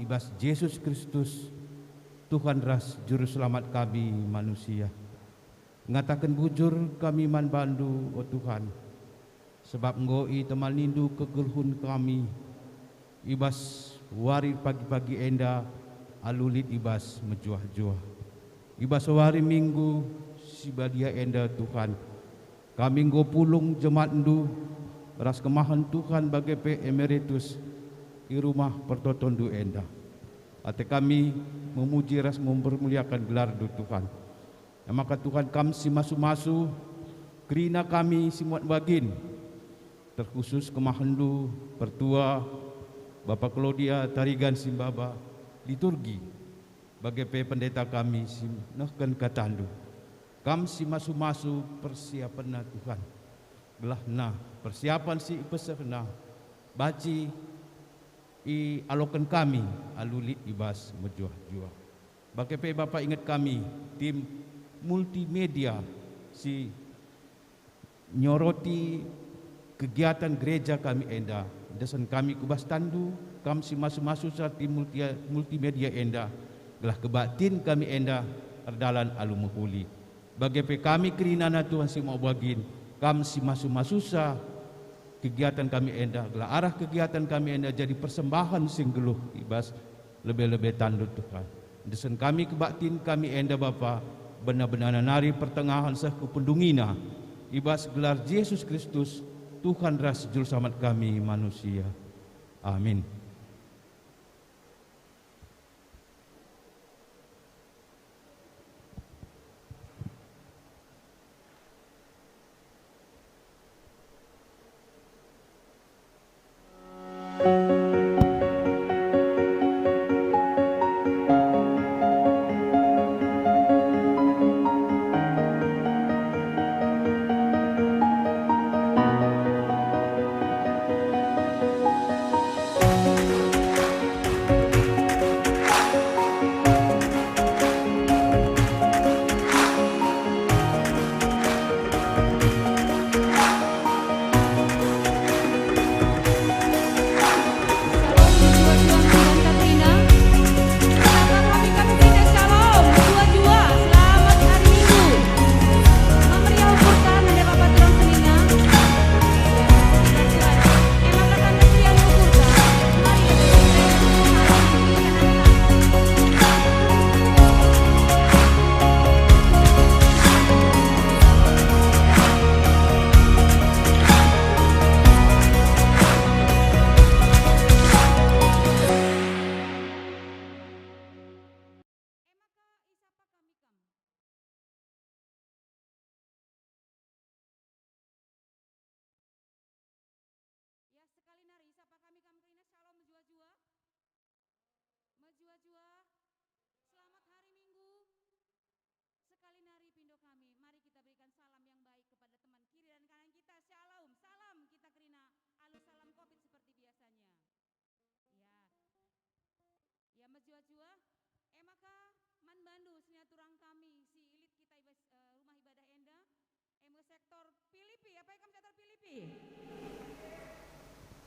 ibas Yesus Kristus Tuhan ras juru selamat kami manusia. Ngatakan bujur kami man bandu o Tuhan, sebab ngoi temal nindu kegelhun kami ibas wari pagi-pagi enda alulit ibas mejuah-juah. Ibas wari minggu sibadia enda Tuhan, kami nggo pulung jemaat ndu ras kemahan Tuhan bagai pe emeritus di rumah pertotondu enda. Ate kami memuji ras mempermuliakan gelar du Tuhan. Maka Tuhan kami si masu-masu kerina kami simuat bagin terkhusus kemahandu pertua Bapak Claudia Tarigan Simbaba liturgi bagai pe pendeta kami si nahkan katandu. Kami si masu-masu persiapan Tuhan. Belah nah persiapan si pesena baci i alokan kami alulit ibas mejuah-juah. Bagai pe Bapak ingat kami tim multimedia si nyoroti kegiatan gereja kami enda desan kami kubas tandu kami si masu-masu saat tim multimedia enda gelah kebatin kami enda erdalan alumuhuli bagai pe kami kerinana Tuhan si mau bagin kami si masu-masu sa kegiatan kami enda gelah arah kegiatan kami enda jadi persembahan sing geluh ibas lebih-lebih tandu Tuhan desan kami kebatin kami enda Bapa benar-benar nari pertengahan sah kependungina ibas gelar Yesus Kristus Tuhan ras juru selamat kami manusia. Amin.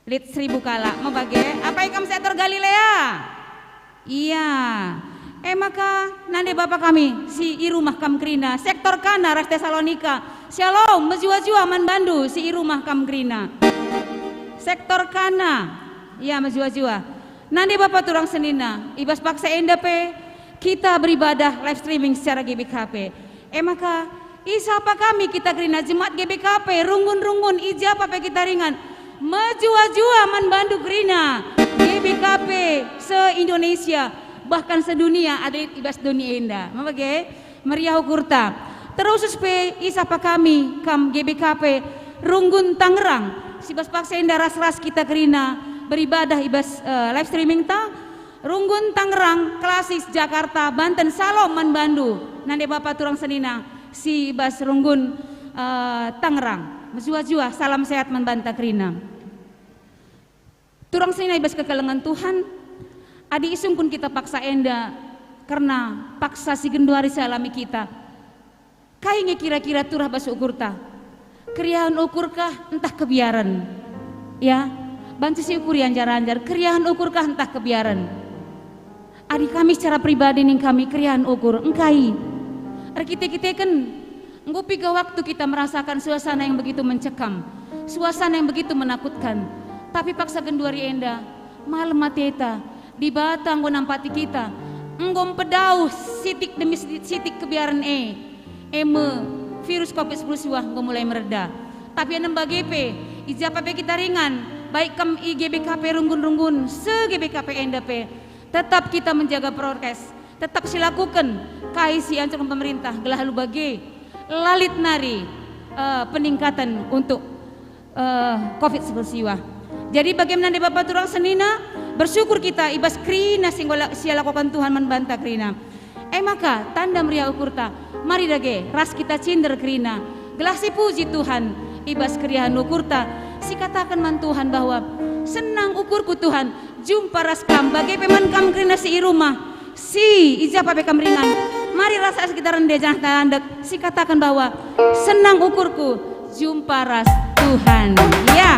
Lit 1000 kala mau bagi apa ikam sektor Galilea iya maka nande Bapak kami si irumah kam krina sektor kana ras Tesalonika shalom mejua-jua man bandu si irumah kam krina sektor kana iya mejua-jua nande Bapak turang senina ibas paksa enda pe kita beribadah live streaming secara GBKP maka isapa kami kita krina jemaat GBKP rungun-rungun ijapa pe kita ringan mejua-jua man bandu krina GBKP se-Indonesia bahkan sedunia ada ibas dunia indah mabage meriah ukurta terus pe isapa kami kam GBKP runggun Tangerang sibas paksa indah ras-ras kita krina beribadah ibas live streaming ta runggun Tangerang klasis Jakarta Banten Salom man bandu nande Bapak turang senina si ibas runggun Tangerang mejua-jua salam sehat man banta krina turang senina ibas kekalengan Tuhan adi isung pun kita paksa enda karena paksa si genduari salami kita kayaknya kira-kira turah bas ukurta kriahan ukurkah entah kebiaran ya banci si ukur yang anjar-anjar kriahan ukurkah entah kebiaran Adik kami secara pribadi ning kami krian ukur engkai. Kita kan piga waktu kita merasakan suasana yang begitu mencekam, suasana yang begitu menakutkan. Tapi paksa genduari enda, malam mateta, di batang go nampati kita, enggom pedau sitik demi sitik kebiaran virus COVID-19 enggak mulai mereda. Tapi yang bagepe, ijapape kita ringan, baik kem IGBKP runggun-runggun, se-GBKP NDP, tetap kita menjaga prokes, tetap silakukan kaisi ancaman pemerintah, gelah lu bage, lalit nari peningkatan untuk COVID-19. Jadi bagaimana di Bapak Turang Senina, bersyukur kita ibas krina sia lakukan Tuhan membantah krina. Maka tanda meriah ukurta, mari dage ras kita cinder krina, gelah si puji Tuhan ibas kriahan ukurta, si katakan man Tuhan bahwa senang ukurku Tuhan, jumpa ras kam bagai peman kam krina si rumah, si ijapa bekam ringan, mari rasa sekitaran dejah tandek, si katakan bahwa senang ukurku, jumpa ras Tuhan, ya.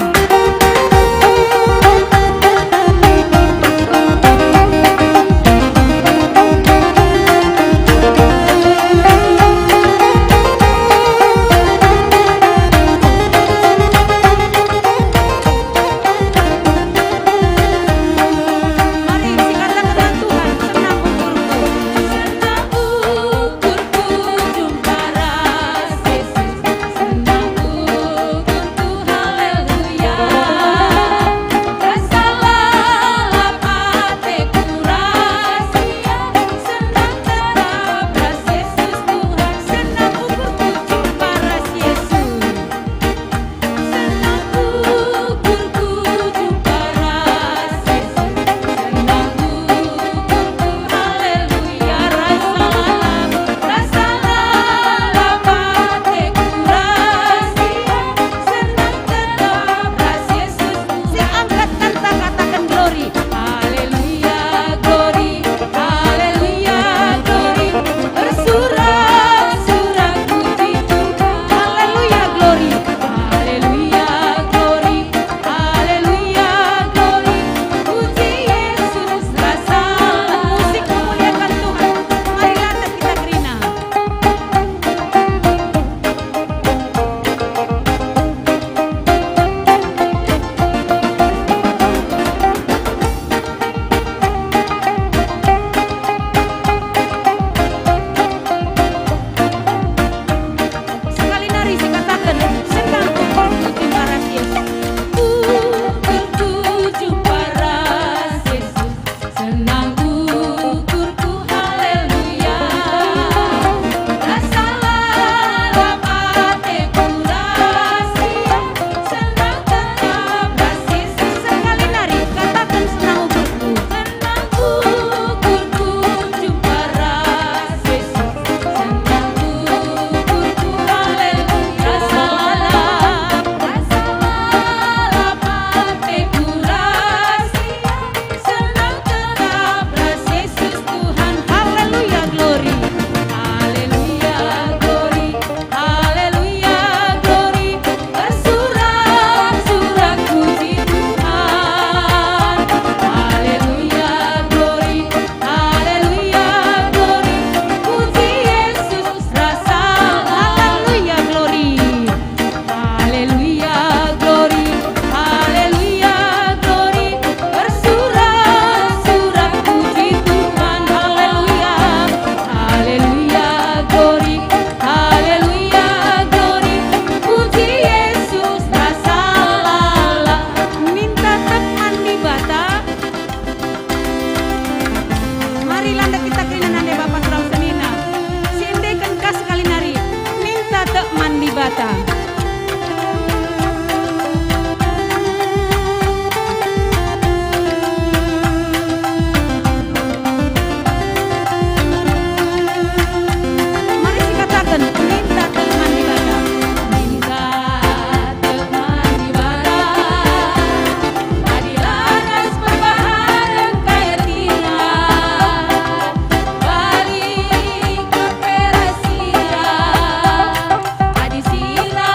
Sila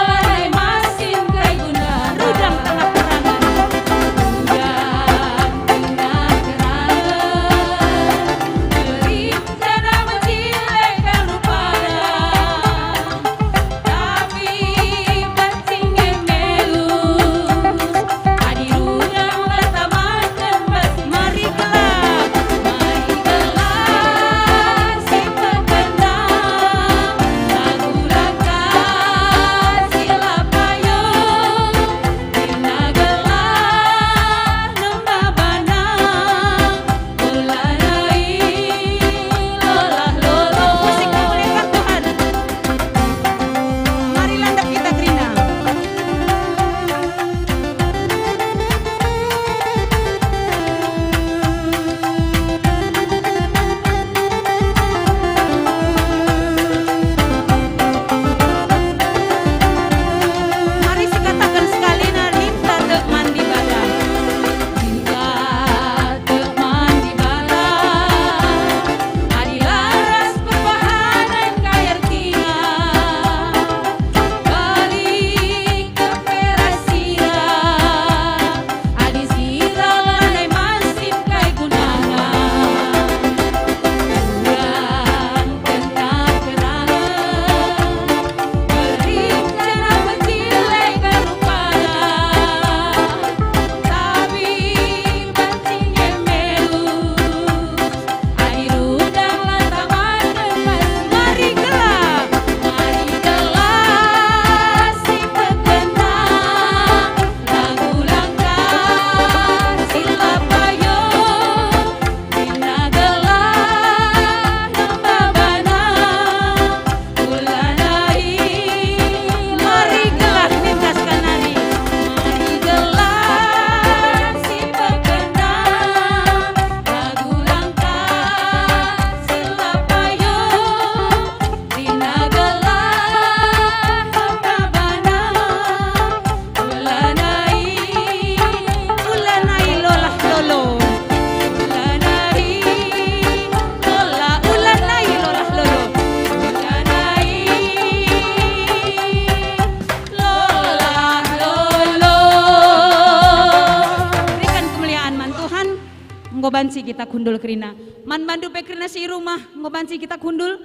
ngobanci kita kundul kerina. Man bandu pe kerina si rumah ngobanci kita kundul.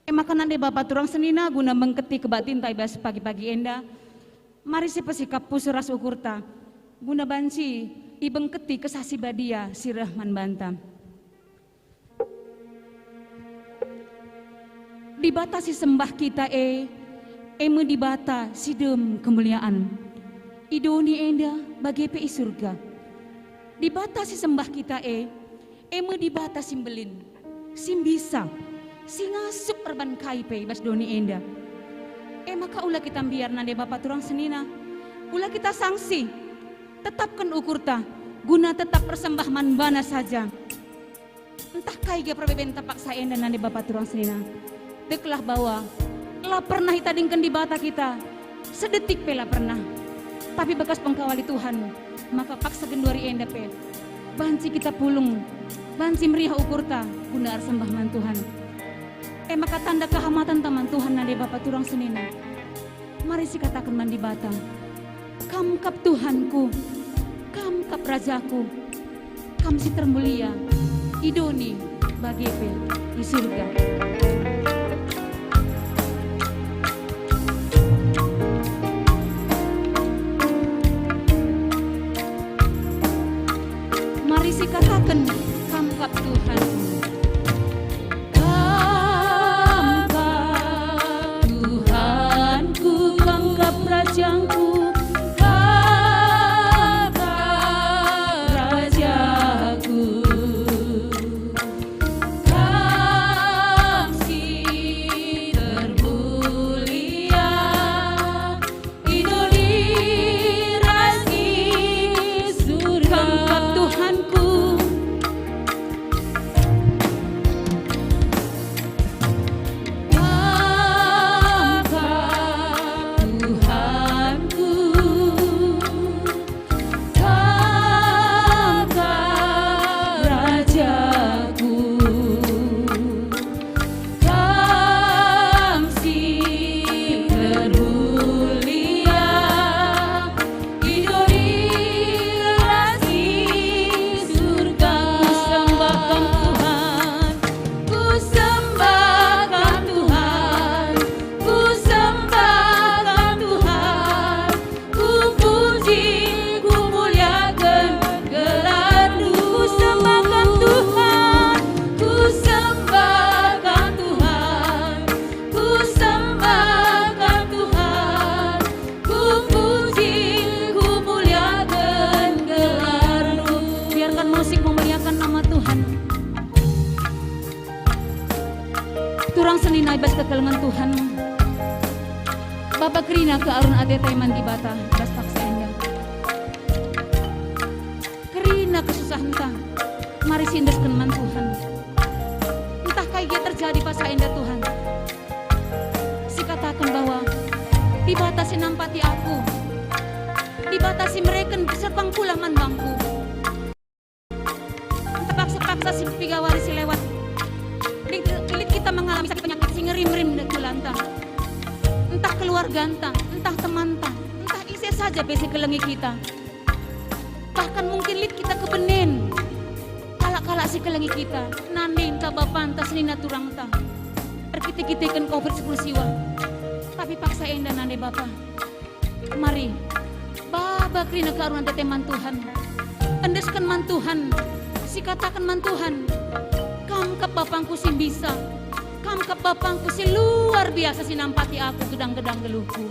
Makanan de Bapak turang senina guna mengketi kebatin tai bas pagi-pagi enda. Mari si pesikap pusuras ukurta. Guna banci ibengketi kesasi badia si Rahman Bantam. Dibatasi sembah kita eme dibata sidem kemuliaan. Idoni enda bagi PI surga. Dibatasi sembah kita eme dibata simbelin. Simbisa, singasuk erban kaipe bas doni enda. Maka ulah kita biar nande Bapak turang senina. Ulah kita sanksi. Tetapkan ukurta guna tetap persembah manbana saja. Entah kaiga perbeben tapak saya enda nande Bapak turang senina. Deklah bahwa lah pernah hitadingkan di bata kita sedetik pela pernah, tapi bekas pengkawali Tuhan maka paksa genduari enda pe banci kita pulung banci meriah ukurta guna sembah man Tuhan. Maka tanda kehamatan taman Tuhan nade Bapak turang senina. Mari si katakan mandi bata kamkap Tuhanku, kamkap Rajaku, kam si termulia idoni bagi pe di surga. Mari si katakan kamkap Tuhan. Kamkap Tuhanku, kamkap Rajaku, kamkap Rajaku, kam si termulia idoni rasi surga. Kamkap Tuhanku, turang senina ibas kekelengan Tuhan. Bapak kerina ke arun ade taiman di bata bas paksa enda. Kerina kesusahan ta. Mari sindeskan man Tuhan. Entah kaya terjadi pas enda Tuhan. Si katakan bahwa dibatasi nampati aku. Dibatasi mereka serpang pula man bangku. Terpaksa-paksa si pigawari si lewat. Lilit kita mengalami sakit penyakit si ngerim-rim dan kulanta. Entah keluarga entah teman entah isi saja besi kelengi kita. Bahkan mungkin lit kita kebenen. Kalak-kalak si kelengi kita. Nandi entah bapak entah senina turang entah. Erkiti-kitikan COVID-10 siwa. Tapi paksa enda nande bapak. Mari, Bapak kerina kearunan tete man Tuhan. Endeskan man Tuhan. Si katakan man Tuhan. Kamkap bapangku si bisa, kamkap bapangku si luar biasa si nampati aku gedang-gedang geluhku.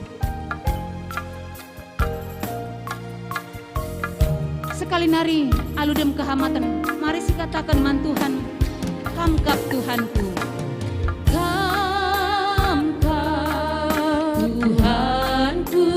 Sekali nari aludem kehamatan, mari si katakan man Tuhan, kamkap Tuhanku, kamkap Tuhanku.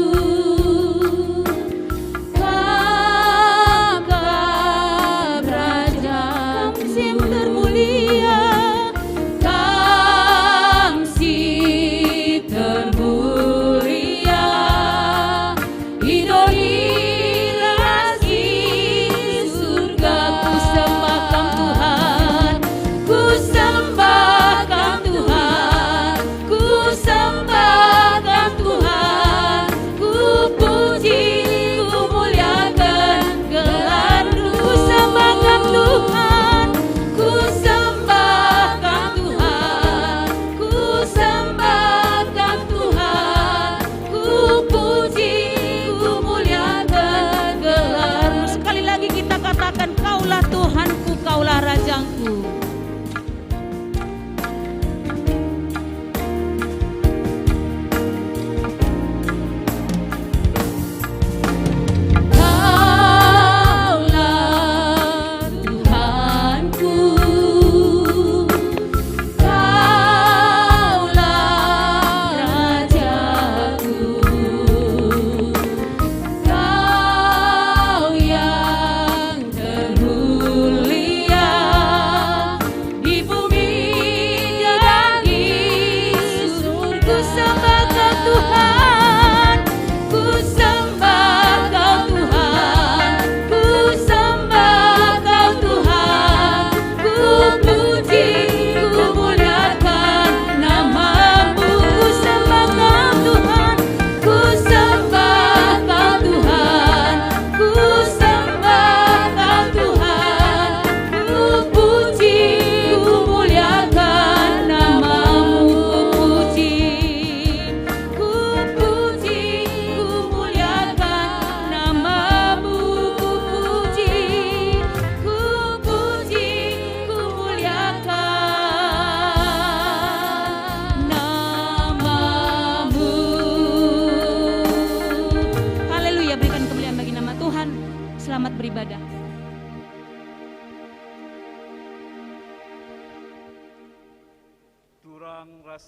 Sembah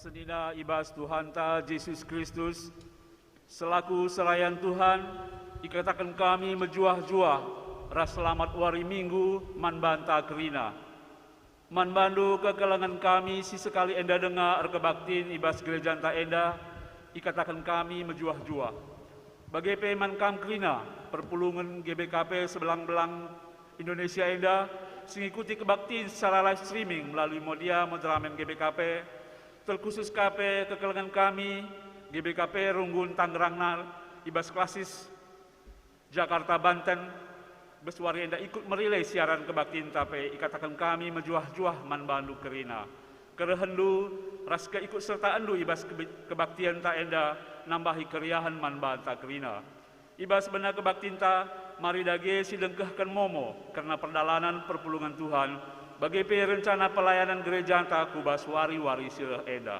Senina ibas Tuhan ta Yesus Kristus, selaku selayan Tuhan, ikatakan kami menjuah-juah, ras selamat wari minggu, man banta kerina. Man bandu kekelangan kami, si sekali enda dengar kebaktin ibas gereja ta enda, ikatakan kami menjuah-juah. Bagi peman kam kerina, perpulungan GBKP sebelang-belang Indonesia enda, mengikuti kebaktian secara live streaming melalui media Modramen GBKP, terkhusus KP kekelangan kami GBKP Runggun Tangerang ibas klasis Jakarta Banten beswari enda ikut merilai siaran kebaktian tape ikatakan kami menjuah-juah man bandu kerina kerehendu ras keikut serta andu ibas kebaktian ta enda nambahi keriahan man banta kerina ibas benar kebaktian ta mari dage sidengkahkan momo karena perdalanan perpulungan Tuhan bagi rencana pelayanan gereja ta kubas wari-wari sirah enda.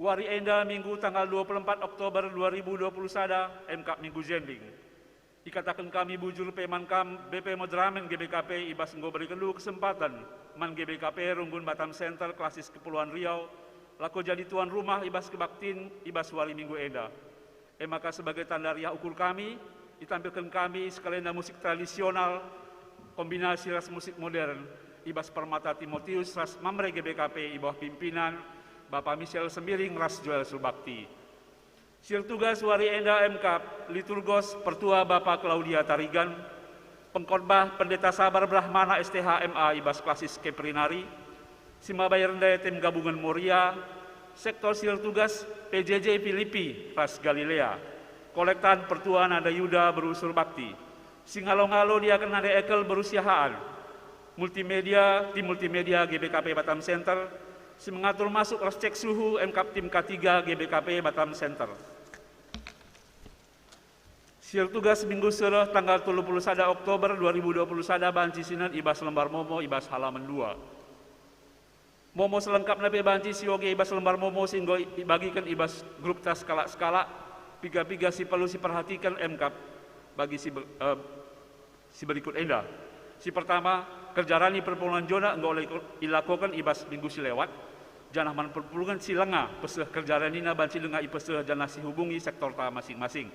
Wari enda minggu tanggal 24 Oktober 2020 sada MK Minggu Jending. Ikatakan kami bujur peman kam BP Modramen GBKP ibas nggo berikan dulu kesempatan man GBKP Runggun Batam Center klasis Kepulauan Riau laku jadi tuan rumah ibas kebaktin ibas wari minggu enda. Maka sebagai tanda riah ukur kami ditampilkan kami sekalian musik tradisional kombinasi ras musik modern ibas Permata Timotius ras Mamre GBKP ibawah pimpinan Bapak Michel Sembiring ras Joel Subakti. Sir tugas wari enda MK liturgos pertua Bapak Claudia Tarigan, pengkhotbah Pendeta Sabar Brahmana STHMA ibas klasis Keprinari, Simabay Rendaya tim gabungan Moria, sektor sir tugas PJJ Filipi ras Galilea, kolektan pertua Nada Yuda berusur bakti, Singalong-alo dia akan Nada Ekel berusiahaan, multimedia tim multimedia GBKP Batam Center, si mengatur masuk ras cek suhu MK tim K3 GBKP Batam Center. Sir tugas minggu serah tanggal 31 Oktober 2020 sada banci sinan ibas lembar momo ibas halaman 2. Momo selengkap nabe banci sioge ibas lembar momo sehingga bagikan ibas grup tas skala-skala piga-piga si perlu si perhatikan MK bagi si berikut enda. Si pertama kerjarani perpulungan jona enggak oleh dilakukan ibas minggu si lewat. Janah man perpulungan si lenga peseh kerjarani na banci lenga ipeseh janah si hubungi sektor ta masing-masing.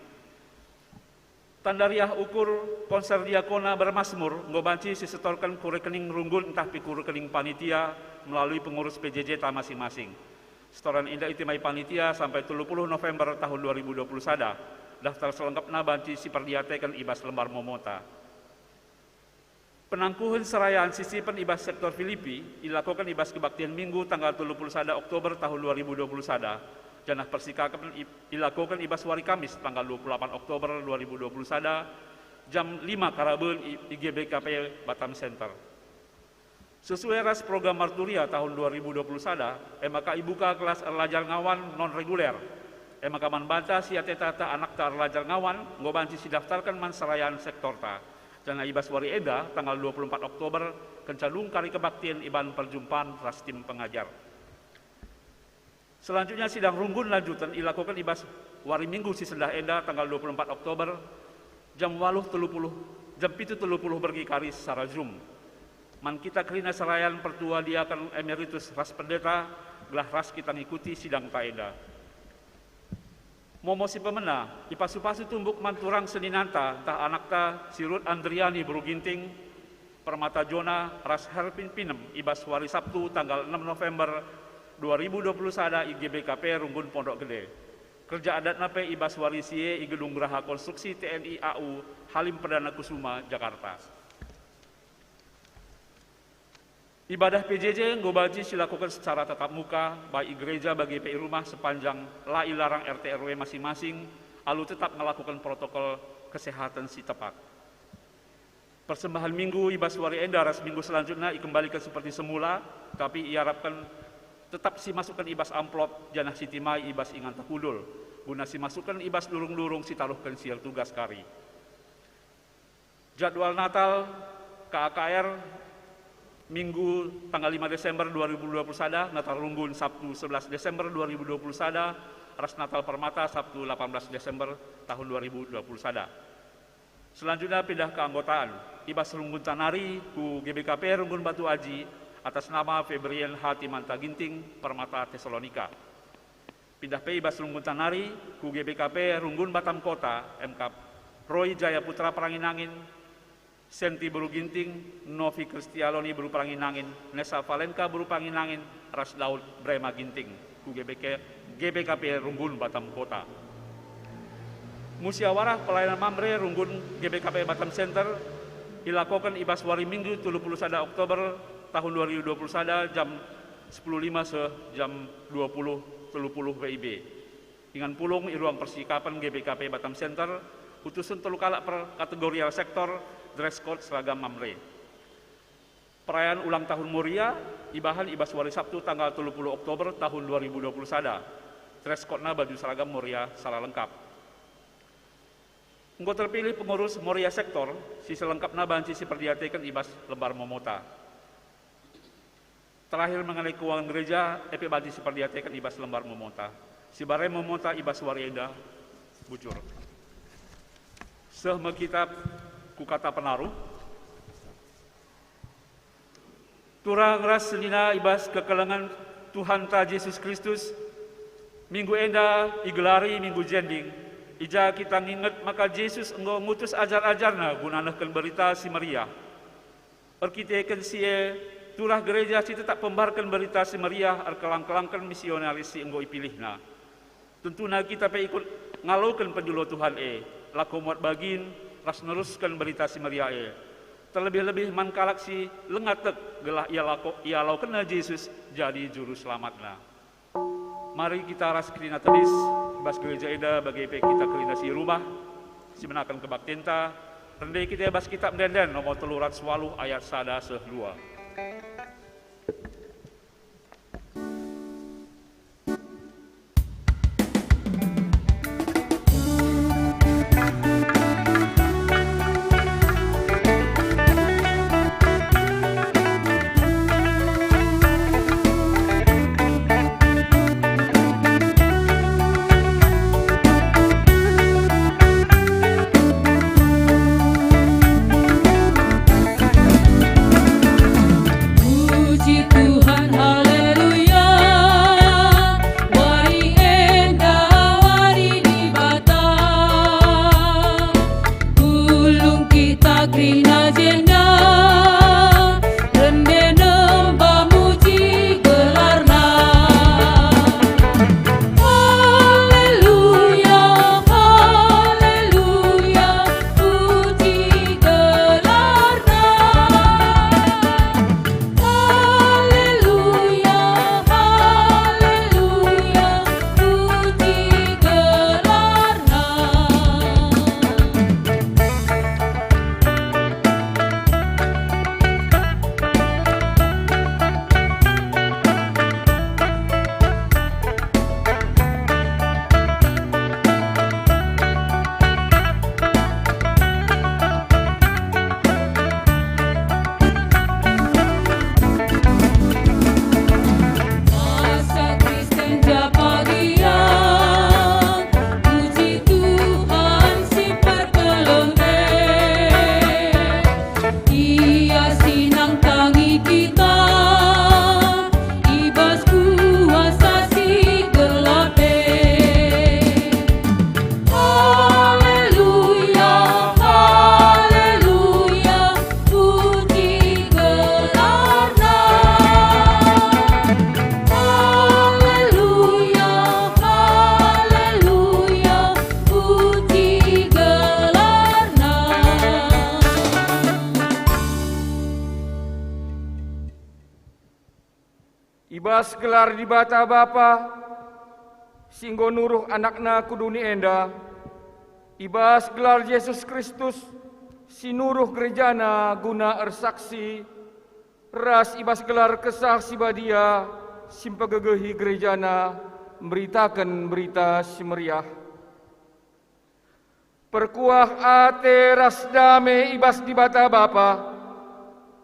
Tandariah ukur konser diakona bermasmur ngobanci sisetorkan ku rekening Runggun entah piku rekening panitia melalui pengurus PJJ ta masing-masing. Setoran indah itimai panitia sampai 30 November tahun 2020 sada. Daftar selengkapna banci si perdiatekan ibas lembar momota. Penangkuhan serayaan sisipan ibas sektor Filipi dilakukan ibas kebaktian minggu tanggal 31 Oktober tahun 2020 sada. Janah persikapan dilakukan ibas wari Kamis tanggal 28 Oktober 2020 sada jam 5 Karaben IGBKP Batam Center. Sesuai ras program Marturia tahun 2020 sada, maka ibuka kelas Erlajar Ngawan non reguler. Maka man banta si ateta anak ta Erlajar Ngawan ngobanci si daftarkan man serayaan sektor ta. Janah ibas wari eda tanggal 24 Oktober kencalung kari kebaktian iban perjumpaan ras tim pengajar. Selanjutnya sidang Runggun lanjutan dilakukan ibas wari minggu si sendah enda tanggal 24 Oktober jam 8.30 jam 7.30 bergi kari secara Zoom. Man kita kerina serayan pertua diakan emeritus ras pendeta gelah ras kita ngikuti sidang ta enda. Momo si pemena ipasu-pasu tumbuk manturang seninanta tah anak ta Sirut Andriani Beruginting Permata Jona ras Herpin Pinem ibas wari Sabtu tanggal 6 November 2020 sada IGBKP Runggun Pondok Gede. Kerja adat nape ibas warisie I Gedung Geraha Konstruksi TNI AU Halim Perdana Kusuma Jakarta. Ibadah PJJ ngobaji silakukan secara tatap muka baik gereja bagi PI rumah sepanjang la ilarang RT RW masing-masing lalu tetap melakukan protokol kesehatan si tepat. Persembahan minggu ibas wari enda ras minggu selanjutnya dikembalikan seperti semula tapi iharapkan tetap si masukkan ibas amplop janah si timai ibas ingan takudul guna si masukkan ibas lurung-lurung si taruhkan siar tugas kari. Jadwal Natal KAKR minggu tanggal 5 Desember 2020 sada, Natal Runggun Sabtu 11 Desember 2020 sada, ras Natal Permata Sabtu 18 Desember tahun 2020 sada. Selanjutnya pindah ke anggotaan ibas Runggun Tanari ku GBKP Runggun Batu Aji atas nama Febrian Hatimanta Ginting, Permata Tesalonika. Pindah pe ibas Runggun Tanari, ku GBKP Runggun Batam Kota, MK Roy Jaya Putra Paranginangin, Senti Buru Ginting, Novi Kristialoni Buru Paranginangin, Nesa Valenka Buru Paranginangin, Ras Daud Brema Ginting, ku GBKP Runggun Batam Kota. Musyawarah pelayanan Mamre Runggun GBKP Batam Center dilakukan ibas wari Minggu 31 Oktober tahun 2021 jam 10.05 se jam 20.30 WIB. Dengan pulung di ruang persikapan GBKP Batam Center, utusan telu kalak per kategorial sektor, dress code seragam Mamre. Perayaan ulang tahun Muria, ibahan ibas wari Sabtu tanggal 30 Oktober tahun 2021. Dress code-na baju seragam Muria salah lengkap. Engkau terpilih pengurus Muria sektor, sisi lengkapna bahan sisi perdiatekan ibas lembar momota. Terakhir mengenai keuangan gereja, EP Badi Siperdiatekan ibas lembar momota. Si bare momota ibas warienda bujur. Sehme kitab ku kata penaruh. Turang ras selina ibas kekelengan Tuhan ta Yesus Kristus. Minggu enda igelari minggu jending. Ija kita nginget maka Yesus engkau ngutus ajar-ajarna gunanakan berita si Maria. Erkitekan sie turah gereja si tetap pembarkan berita si Maria kelang-kelangkan misionaris si engkau ipilihna. Tentunya kita pe ikut ngalokan penjulo Tuhan laku muat bagin ras neruskan berita si Maria terlebih-lebih mankalak si lengatek gelah ia laukena Yesus jadi juru selamatna. Mari kita ras kelina tedis bas gereja eda bagi pe kita kelina si rumah si menakan kebaktinta rendai kita bas kitab denden nomor 308 ayat 1-2. Ibas gelar di bata Bapa, singgo nuruh anakna kuduni enda. Ibas gelar Yesus Kristus, si nuruh gerejana guna ersaksi. Ras ibas gelar kesah si badia, simpagegehi gerejana, memberitakan berita si meriah. Perkuah ate ras dame ibas di bata Bapa,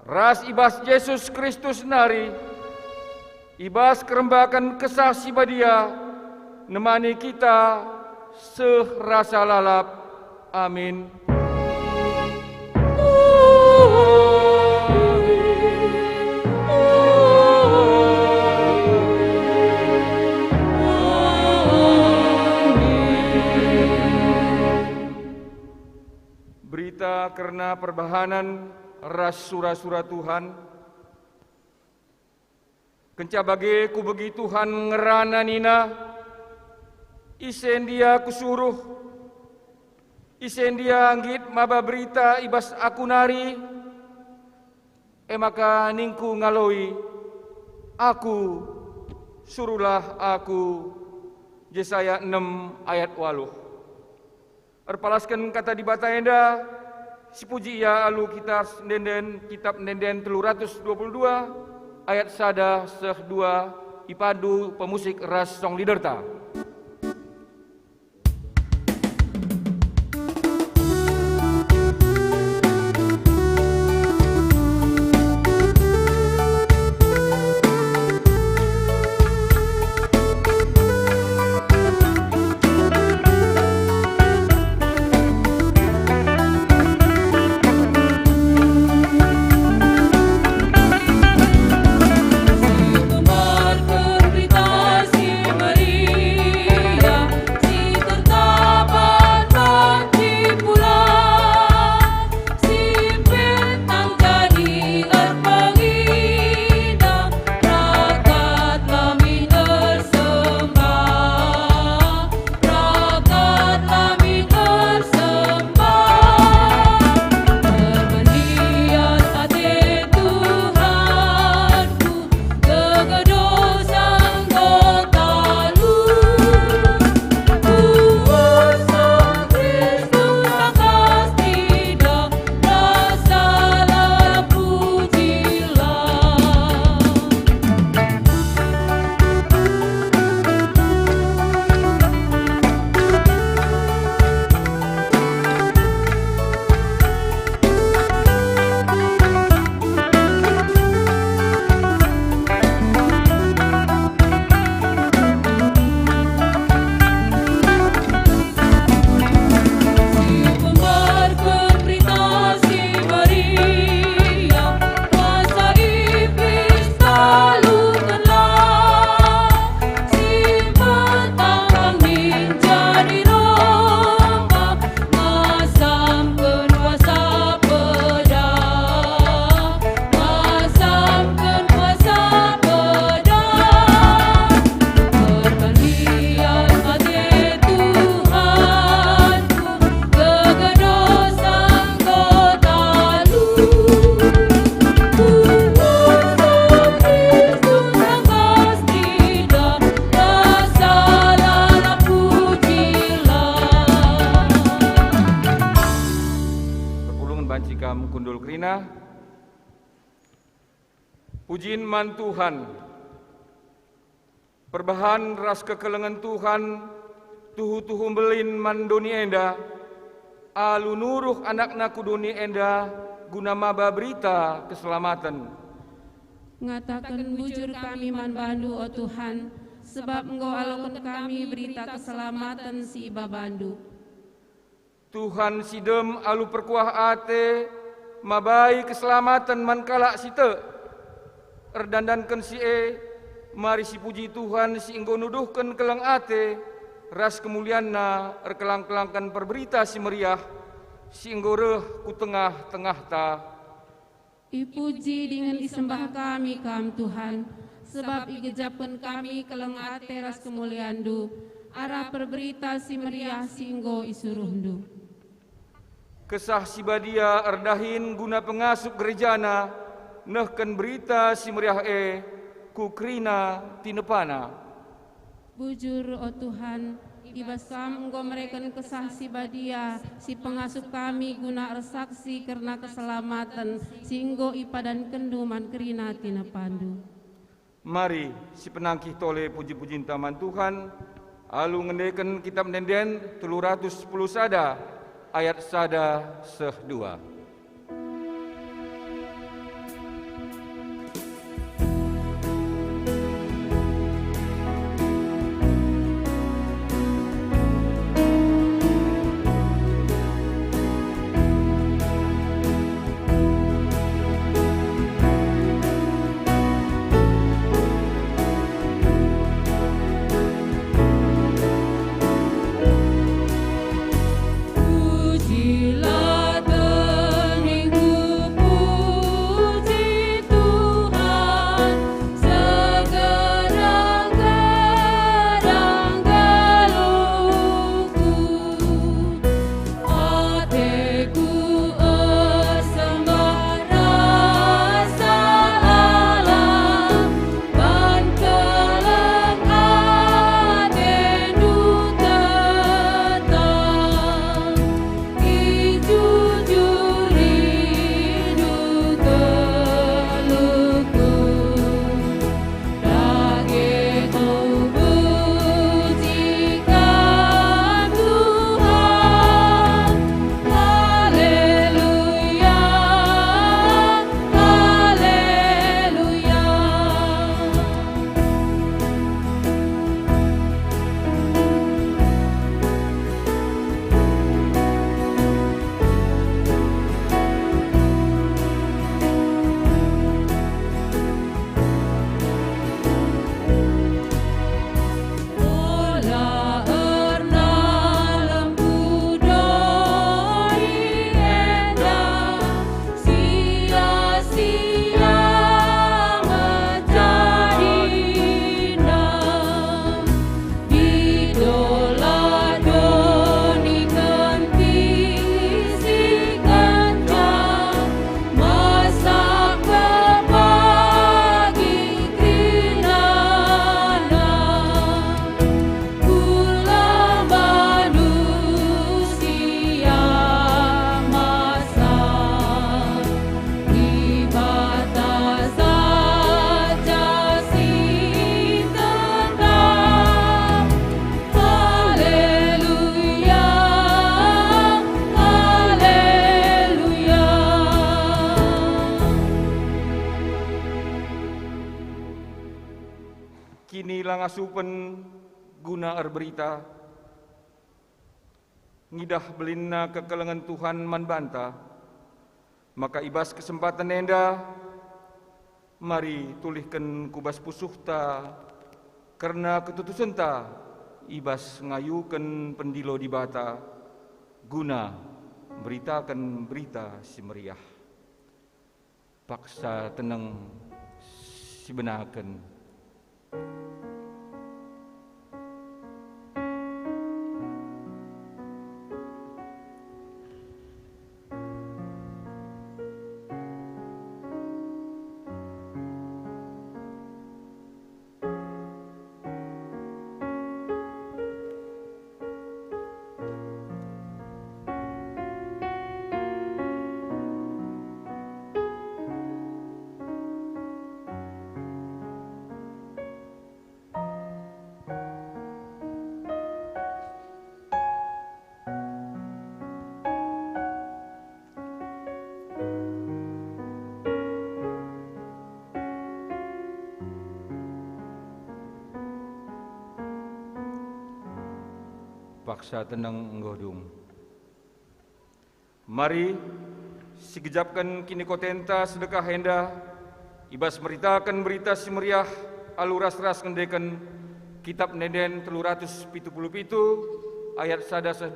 ras ibas Yesus Kristus nari. Ibas kerembakan kesah si badia, nemani kita serasa lalap. Amin. Amin. karena perbahanan ras sura-sura Tuhan. Kenca bage ku begi Tuhan ngerana nina, isen dia kusuruh, isen dia anggit maba berita ibas aku nari, maka ningku ngaloi, aku, suruhlah aku. Yesaya 6 ayat 8. Erpalaskan kata di bata enda, si puji ia alu kitab nenden 322 ayat sada seh 2 ipadu pemusik ras song liderta. Kundul Krina, pujiin man Tuhan, perbahan ras kekelengan Tuhan, tuhu belin man doni enda, alu nuruh anakna kuduni enda, guna maba berita keselamatan. Ngatakan bujur kami man bandu, oh Tuhan, sebab Engkau alokan kami berita keselamatan si iba bandu. Tuhan sidem alu perkuah ate, mabai keselamatan man kalak site, erdandankan si mari si puji Tuhan si engkau nuduhkan kelang ate, ras kemulianna erkelang-kelangkan perberita si meriah, si engkau reh ku tengah-tengah ta. Ipuji dengan disembah kami kam Tuhan, sebab igejapkan kami kelang ate ras kemuliandu, arah perberita si meriah si engkau isuruhndu. Kesah si badia erdahin guna pengasup gerejana, nehken berita si meriah ku krina tinepana. Bujur, oh Tuhan, ibas kam Engkau mereken kesah si badia, si pengasup kami guna ersaksi karena keselamatan, si Engkau ipadan kenduman krina tinepandu. Mari si penangkih tole puji-pujin taman Tuhan, alu ngendeken kitab nenden 310 sada, ayat sada seh 2. Pujilah pangasupen guna berita, ngidah belinna kekelengan Tuhan manbanta, maka ibas kesempatan enda, mari tulihkan kubas pusuhta, karena ketutusenta, ibas ngayukan pendilo di bata, guna beritakan berita si meriah. Paksa tenang si benaken. Paksa tenang nggodung. Mari sigejapkan kini kotenta sedekah henda, ibas meritakan berita si meriah aluras-ras ngendeken kitab Neden 377 ayat 1-2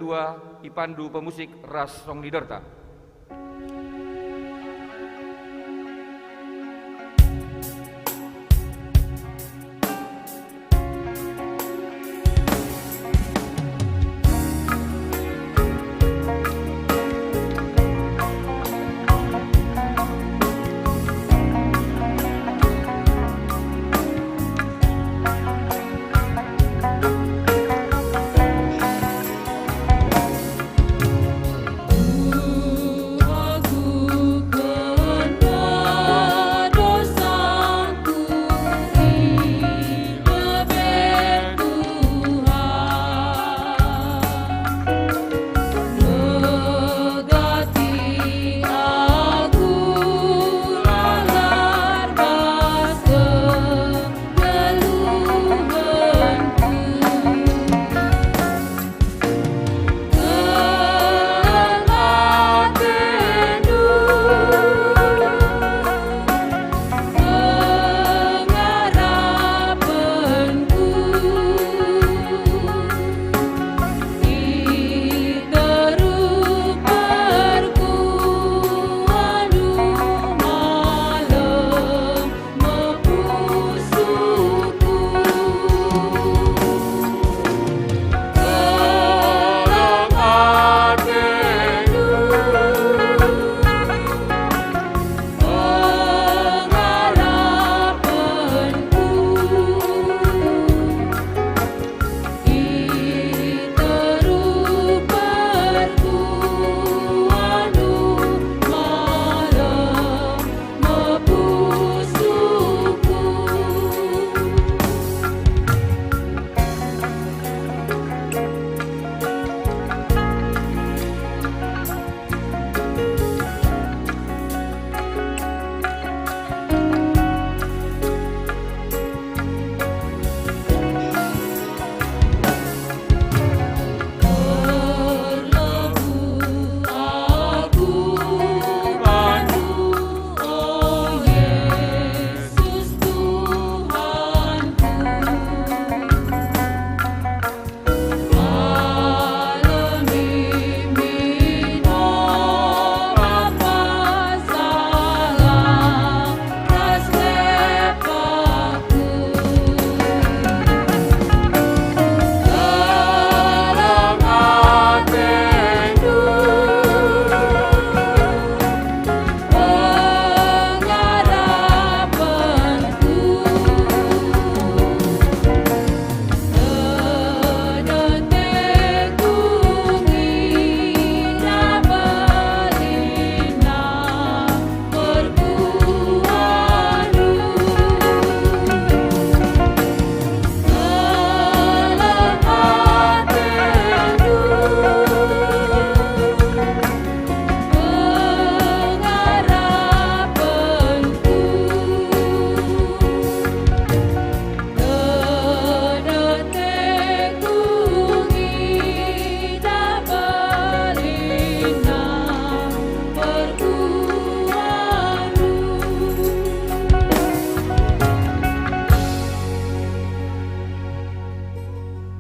ipandu pemusik ras song liderta.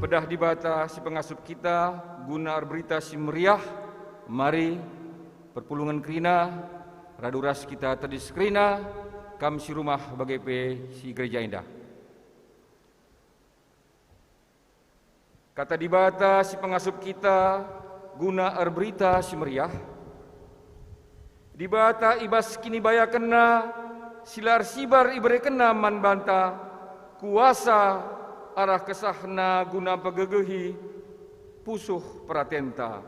Pedah di bata si pengasup kita, guna berita si meriah, mari perpulungan kerina, raduras kita tadis kerina, kam si rumah bagai si gereja indah. Kata di bata si pengasup kita, guna berita si meriah, di bata ibas kini baya kena, silar sibar ibre kena man banta, kuasa arah kesahna guna pegegehi pusuh pratenta.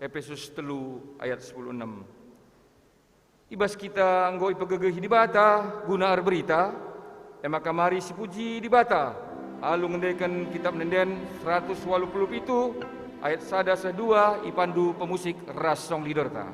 Efesus 3 ayat 10:6. Ibas kita anggoi pegegehi di bata guna berita, maka mari si puji di bata. Alu ngendaikan kitab nenden 187 ayat 1-2 ipandu pemusik ras song leader ta.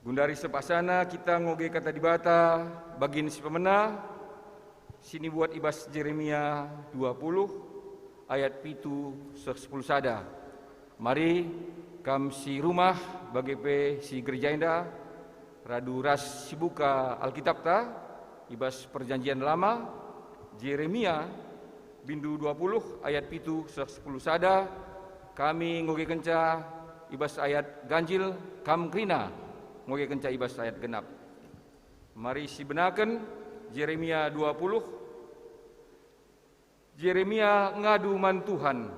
Gundari sepasana kita ngoge kata di bata bagin si pemena sini buat ibas Jeremia 20 ayat pitu 10 sada. Mari kam si rumah bagi si gereja indah radu ras si buka Alkitab ta ibas perjanjian lama Jeremia bindu 20 ayat pitu 10 sada. Kami ngoge kenca ibas ayat ganjil kam krina ngoge kenca ibas ayat genap. Mari si benaken Jeremia 20. Jeremia ngadu man Tuhan.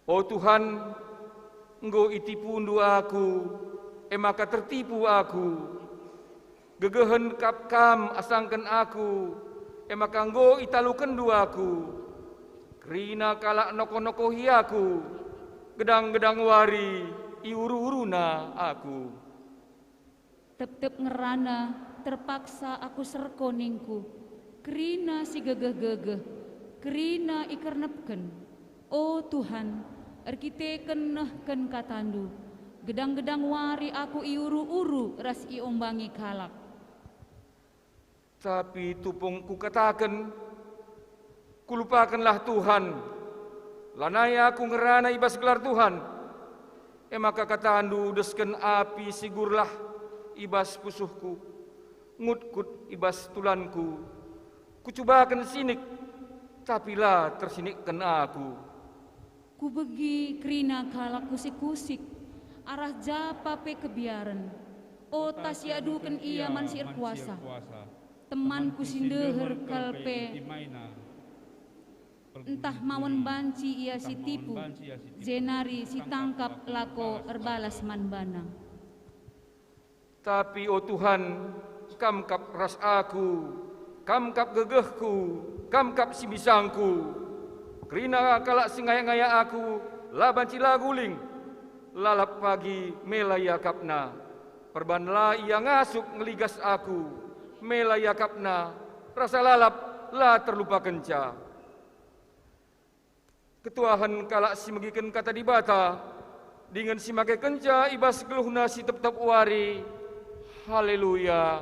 O Tuhan, engkau itipu undu aku, maka tertipu aku. Gegehen kam asangken aku, maka engkau italuken du aku. Krina kalak noko-nokohi aku, gedang-gedang wari iuru-uruna aku. Tep-tep ngerana terpaksa aku serko ningku, kerina si gegeh-gegeh, kerina ikernepken. Oh Tuhan, erkiteken nehken katandu, gedang-gedang wari aku iuru-uru ras iombangi kalak. Tapi tupung ku katakan, kulupakanlah Tuhan, lanaya aku ngerana ibas gelar Tuhan. Maka katandu desken api sigurlah ibas pusuhku, ngutkut ibas tulanku. Kucubakan sinik, tapilah tersinikkan aku. Ku begi kerina kalak kusik-kusik, arah japa pe kebiaran. O tasyaduken ia mansir kuasa. Temanku sindeher kalpe, entah mawon banci ia si tipu, zenari si tangkap lako erbalas manbana. Tapi oh Tuhan, kamkap ras aku, kamkap gegehku, kamkap si bisangku. Kerina kalak singaya-ngaya aku, laban cila guling, lalap pagi melaya kapna. Perbanlah ia ngasuk ngeligas aku, melaya kapna, rasa lalap lah terlupa kenca. Ketuahan kalak si megiken kata dibata, dengan si make kenca ibas geluhna si tep-tep wari. Haleluya.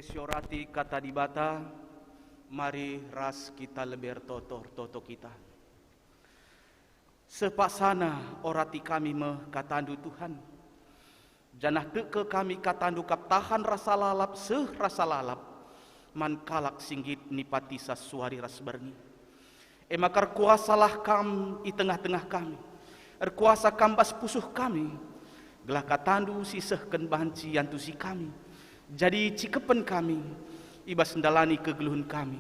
Siorati kata dibata, mari ras kita leber toto kita. Sepasana orati kami me katandu Tuhan. Janah teke kami katandu kap tahan rasa lalap rasa lalap. Man kalak singgit nipati sasuari ras berni. Emakar kuasalah kam di tengah-tengah kami. Erkuasa kambas pusuh kami. Gelah katandu sisehken banci yantusi kami. Jadi cikepen kami, ibas ndalani kegeluhun kami,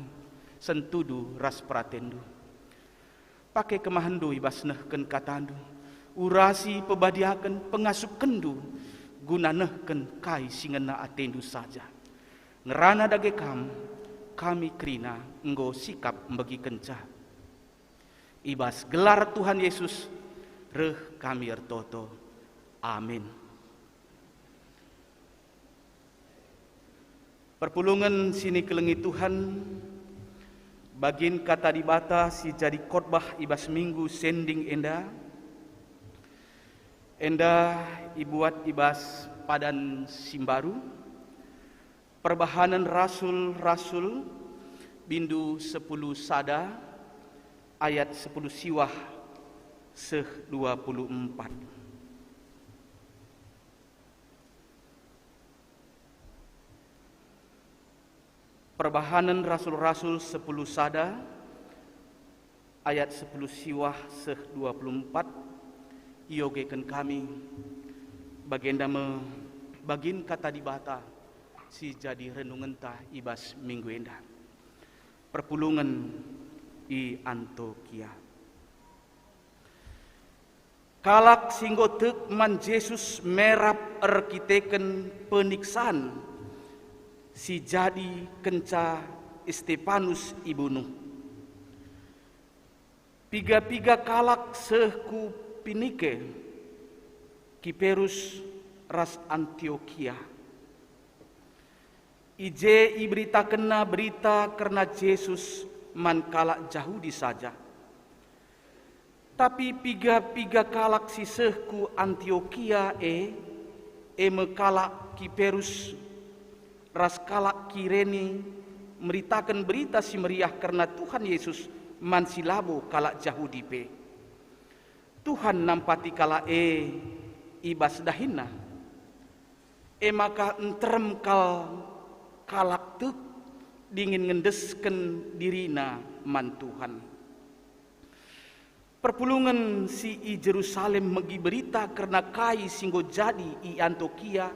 sentudu ras pratendu. Pakai kemahandu ibas nehken katandu, urasi pebadiaken pengasup kendu, guna nehken kai singena atendu saja. Ngerana dage kami kerina enggo sikap mbegi kenca. Ibas gelar Tuhan Yesus, reh kami ertoto. Amin. Perpulungan sini kelengi Tuhan, bagin kata dibata si jadi khotbah ibas minggu sending enda. Enda ibuat ibas padan simbaru, perbahanan rasul-rasul bindu 10 sada ayat 10 siwah seh 24. Perbahanan rasul-rasul 10 sada ayat 10 siwah seh 24 iogekan kami bagenda bagin kata dibata si jadi renungan tah ibas minggu enda. Perpulungan di Antioquia. Kalak singgotek man Yesus merap erkiteken peniksaan si jadi kenca Stefanus ibunuh. Piga-piga kalak sehku pinike Kiperus ras Antioquia. Ije iberita kena berita karena Yesus man kalak Yahudi saja. Tapi piga-piga kalak si sehku Antioquia mekalak Kiperus ras kalak Kireni meritakan berita si meriah karena Tuhan Yesus man silabo kalak Yahudi pe. Tuhan nampati kalak ibas dahina. Maka entrem kalak tuk dingin ngendesken dirina man Tuhan. perpulungan si i Jerusalem megi berita karena kai singgo jadi i Antioquia,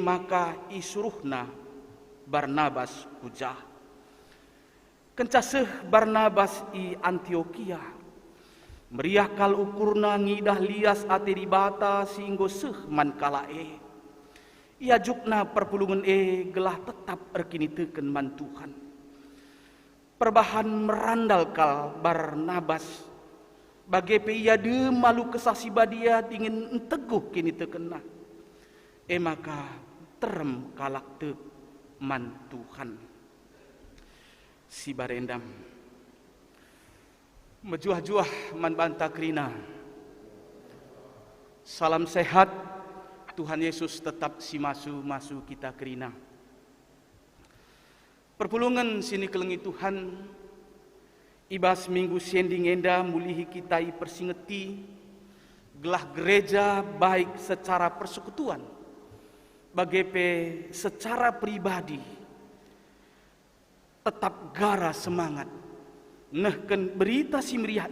maka isuruhna Barnabas hujah. Kencaseh Barnabas i Antioquia, meriah kal ukurna ngidah lias ate di bata singgo seh man kala ia jukna perpulungan gelah tetap erkiniteukeun man Tuhan. Perbahan merandal kal Barnabas bage pe ia de malu kesaksi badia dingin teguh kini tekena. Maka terem kalak te man Tuhan. Si barendam mejuah-juah man banta krina. Salam sehat, Tuhan Yesus tetap si masu kita krina. Perpulungan sini kelengi Tuhan, ibas minggu sending enda mulihi kita i persingeti, gelah gereja baik secara persekutuan, bagepe secara pribadi, tetap gara semangat, nehken berita si meriah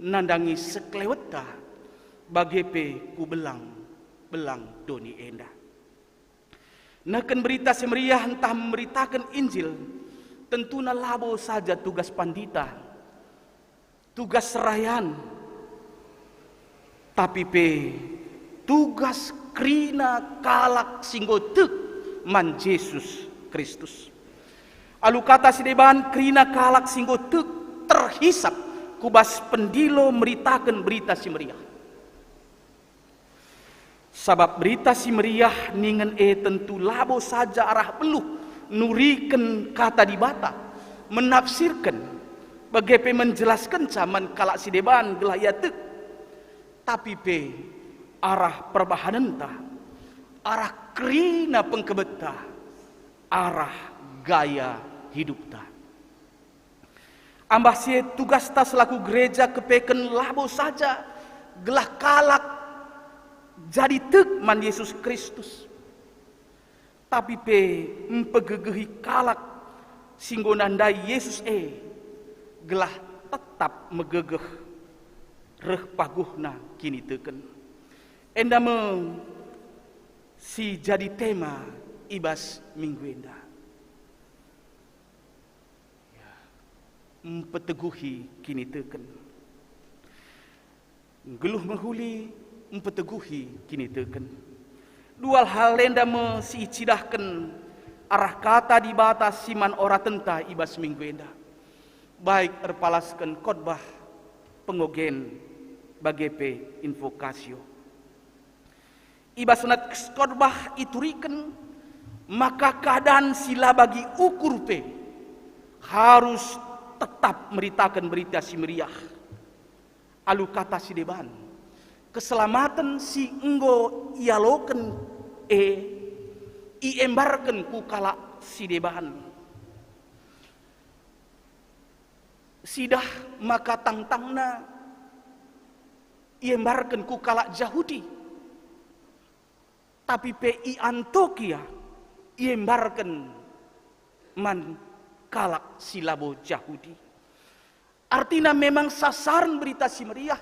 nandangi sekleweta, bagepe ku belang doni enda. Nehken berita si meriah entah memberitakan Injil, tentuna labo saja tugas pandita, tugas serayan, tapi tugas krina kalak singgo teuk man Yesus Kristus. Alu kata sideban krina kalak singgo teuk terhisap kubas pendilo meritakan berita si meriah. Sabab berita si meriah ningen tentu labo saja arah peluh nuriken kata di bata, menafsirkan bagepe menjelaskan zaman kalak sideban gelah ia teuk, tapi arah perbahanan ta, arah krina pengkebeta, arah gaya hidup ta. Ambah sie tugas ta selaku gereja kepeken labo saja gelah kalak jadi teuk man Yesus Kristus, tapi empegegehi kalak singgo nandai Yesus gelah tetap megegeh reh paguhna kini teukeun. Endame si jadi tema ibas minggu enda. Empeteguhi kini teukeun. Geluh menghuli empeteguhi kini teukeun. Dual hal enda si cidahkeun arah kata di batas siman ora tenta ibas minggu enda. Baik erpalaskeun khotbah pengogen bagepe invokasio. Ibas sunat khotbah ituriken, maka keadaan sila bagi ukur harus tetap meritakan berita si meriah. Alu kata si deban, keselamatan si enggo ialoken iembarken ku kala si deban. Sidah maka tangtangna iembarken ku kala Yahudi. Tapi i Antioquia iembarken man kalak silabo Yahudi. Artinya memang sasaran berita si meriah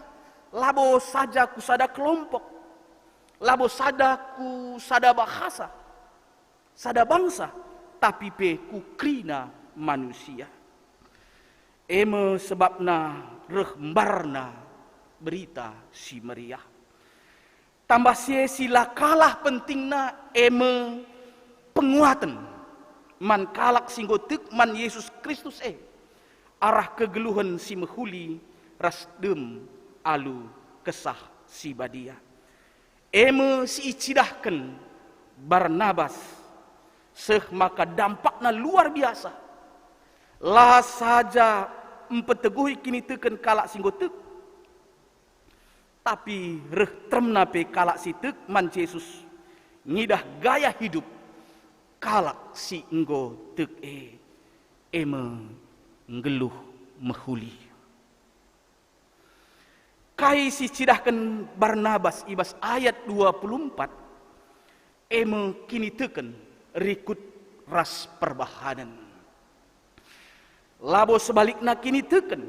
labo saja ku sada kelompok, labo sada ku sada bahasa, sada bangsa, tapi ku krina manusia. Sebabna rehmbarna berita si meriah. Tambah sila kalah pentingna penguatan man kalak singgo teuk man Yesus Kristus arah kegeluhan si mehuli rasdem alu kesah si badia. Si icidahkan Barnabas seh maka dampakna luar biasa. Lah saja empeteguhi kini teukeun kalak singgo teuk, tapi reh tremna kalak si teuk man Yesus ngidah gaya hidup kalak si enggo teuk nggeluh mehuli. Kai si cidahkan Barnabas ibas ayat 24 kini teukeun rikut ras perbahanan. Labo sebalikna kini teukeun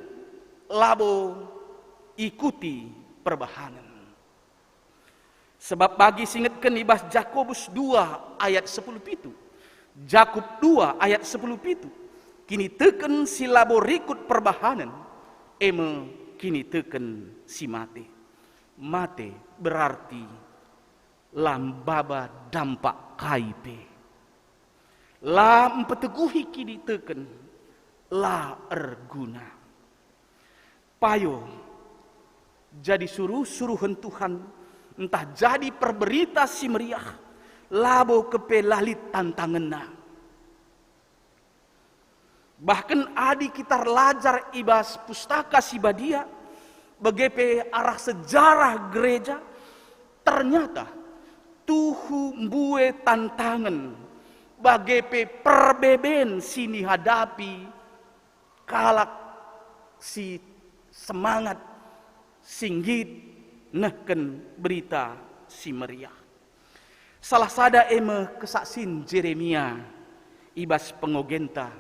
labo ikuti perbahanan. Sebab bagi singetkeun ibas Jakobus 2 ayat 10 pitu. Jakub 2 ayat 10 pitu. Kini teken si labo rikut perbahanan. Eme kini teken si mate. Mate berarti lambaba dampak kaipe. La empeteguhi kini teken la erguna. Payo jadi suruh-suruhan Tuhan, entah jadi perberita si meriah, labo kepe lalit tantangenna. Bahkan adi kita lajar ibas pustaka si badia, begepe arah sejarah gereja, ternyata tuhu mbue tantangan, bagepe perbeben sini hadapi, kalak si semangat singgit nehken berita si meriah. Salah sada eme kesaksin Jeremia ibas pengogenta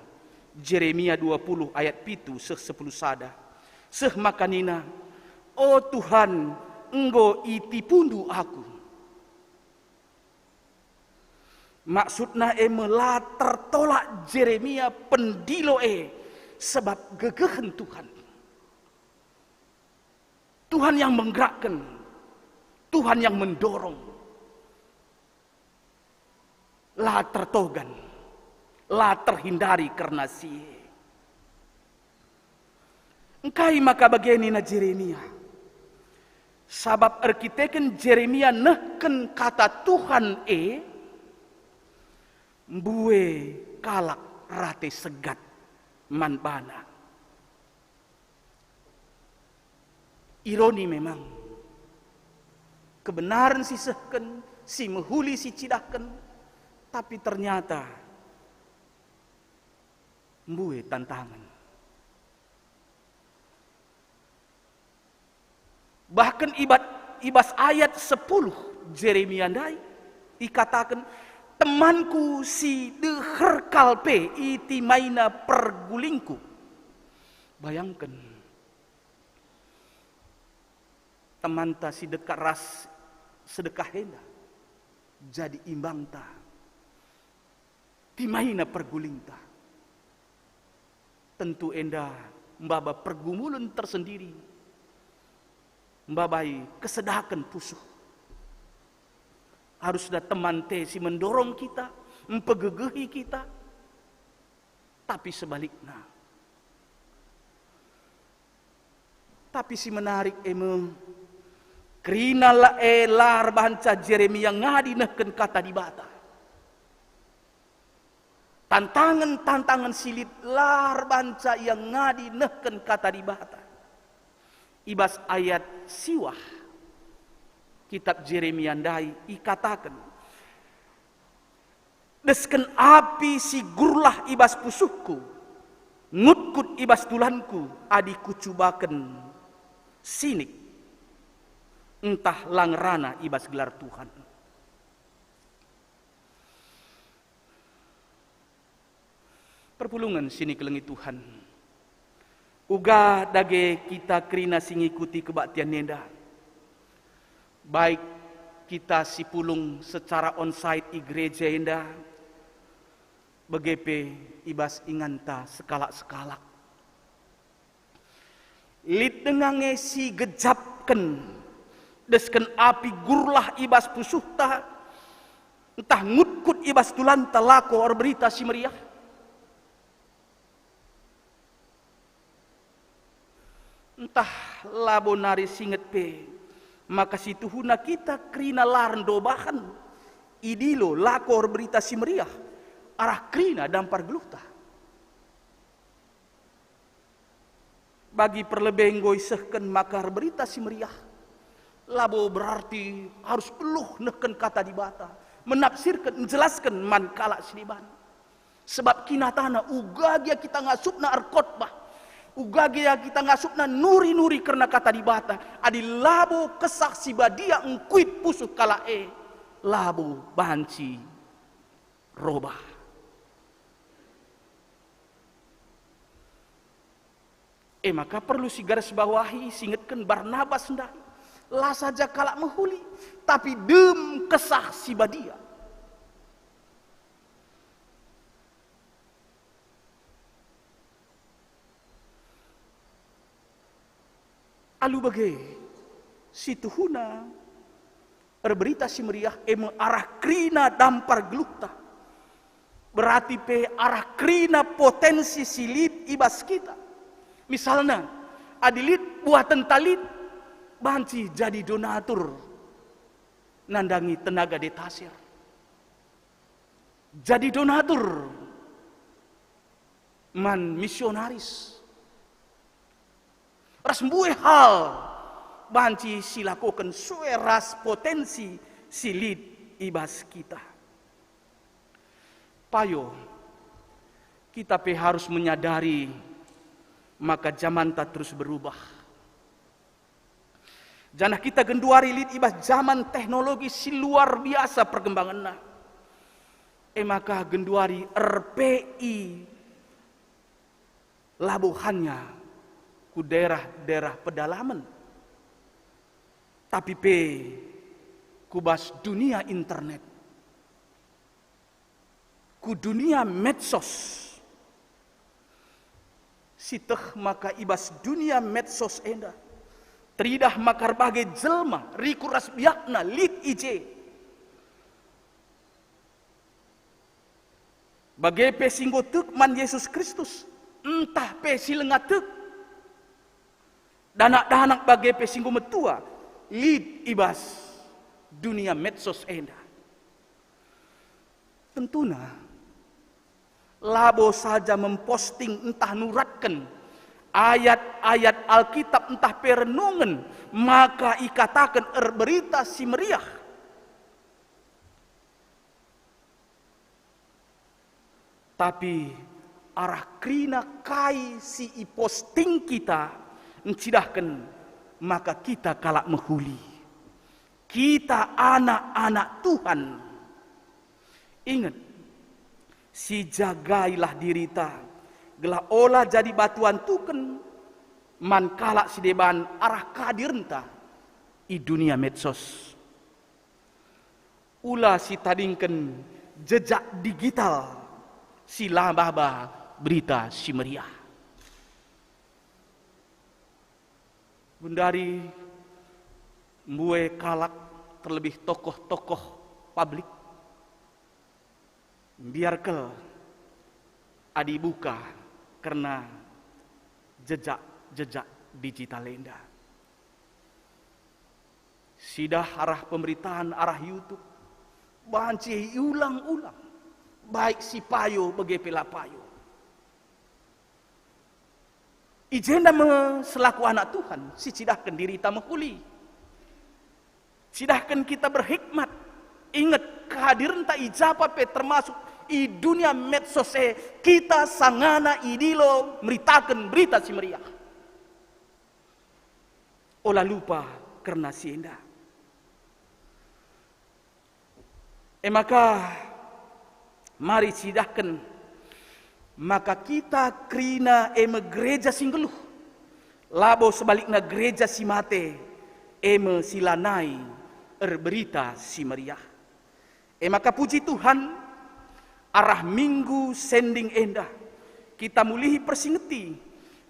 Jeremia 20 ayat pitu seh 10 sada. Seh makanina, oh Tuhan, enggo iti pundu aku. Maksudna eme la tertolak Jeremia pendiloe sebab gegehen Tuhan. Tuhan yang menggerakkan, Tuhan yang mendorong. La tertogan, la terhindari karena sie. Engkai maka begini na Jeremia. Sabab arkiteken Jeremia nehken kata Tuhan mbue kalak rate segat manbana. Ironi memang. Kebenaran si sehken, si mehuli si cidahken, tapi ternyata mbue tantangan. Bahkan ibas ayat 10 Jeremia ndai dikatakan, temanku si deher kalpe iti maina pergulingku. Bayangkan, teman ta si dekat ras sedekah henda jadi imbang ta timaina perguling ta. Tentu enda mbaba pergumulan tersendiri, mbabai kesedakan pusuh. Harus ada teman te si mendorong kita, mempegegehi kita. Tapi sebaliknya, tapi si menarik kerina la lar banca Jeremia ngadi nehken kata dibata. Tantangan silit lar banca yang ngadi nehken kata dibata. Ibas ayat siwah kitab Jeremia ndai ikatakan, desken api si gurlah ibas pusuhku, ngutkut ibas tulanku, adiku cubaken sinik. Entah langrana ibas gelar Tuhan. Perpulungan sini kelengi Tuhan. Uga dage kita kerina sing ikuti kebaktian nenda. Baik kita si pulung secara onsite i gereja enda. Begepe ibas inganta sekalak-sekalak. Lid dengange si gejapken. Desken api gurlah ibas pusuhta, entah ngutkut ibas tulanta lako or berita si meriah. Entah labo nari singet pe, maka si tuhuna kita krina laran dobahan, idilo lako or berita si meriah, arah krina dampar geluhta. Bagi perlebeng goisehken maka berita si meriah. Labo berarti harus peluh neken kata dibata, menafsirkan, menjelaskan man kalak siliban. Sebab kinatana ugagia kita ngasupna arkotbah, ugagia kita ngasupna nuri-nuri karena kata dibata. Adi labo kesaksi badia engkuit pusuh kala labo banci robah. Maka perlu si garis bawahi singetkan Barnabas hendak lah saja kalak menghuli, tapi dem kesah si badia. Alu bagai si tuhuna berberita si meriah arah krina dampar gelukta. Berarti pe arah krina potensi silit ibas kita. Misalnya adilit buatan talit banci jadi donatur nandangi tenaga detasir. Jadi donatur man misionaris. Ras mbue hal banci silakukan sueras potensi silit ibas kita. Payo kita pe harus menyadari maka zaman tak terus berubah. Janah kita genduari lit ibas zaman teknologi si luar biasa perkembangannya. Maka genduari RPI labuhannya ku daerah-daerah pedalaman. Tapi kubas dunia internet. Ku dunia medsos. Siteh maka ibas dunia medsos enda. Tridah makar bagai jelma rikuras biakna lit ije. Bagai pesinggo tek man Yesus Kristus. Entah pesilenga tek. Danak-danak bagai pesinggo metua. Lit ibas dunia medsos enda. Tentuna labo saja memposting entah nuratkan ayat-ayat Alkitab entah perenungan, maka ikatakan berita si meriah. Tapi arah krina kai si posting kita encidahkan, maka kita kalak menghuli. Kita anak-anak Tuhan. Ingat, si jagailah dirita. Gelah olah jadi batuan tuken man kalak si deban arah kadirenta i dunia medsos. Ulah si tadingken jejak digital si lababa berita si meriah. Bundari mbue kalak terlebih tokoh-tokoh publik. Biarkel adi buka karena jejak digital enda. Sidah arah pemberitaan, arah YouTube, banci ulang-ulang, baik si payo bagai pela payo. Ijenda selaku anak Tuhan, si cidahkan diri kita menghuli. Cidahkan kita berhikmat. Ingat kehadiran tak ijapa pe termasuk i dunia medsos kita sangana idilo meritakan berita si meriah. Olah lupa karena si indah. Maka mari sidahkan maka kita krina gereja singgeluh labo sebaliknya gereja si mate silanai berita si meriah. Maka puji Tuhan arah minggu sending endah kita mulihi persingeti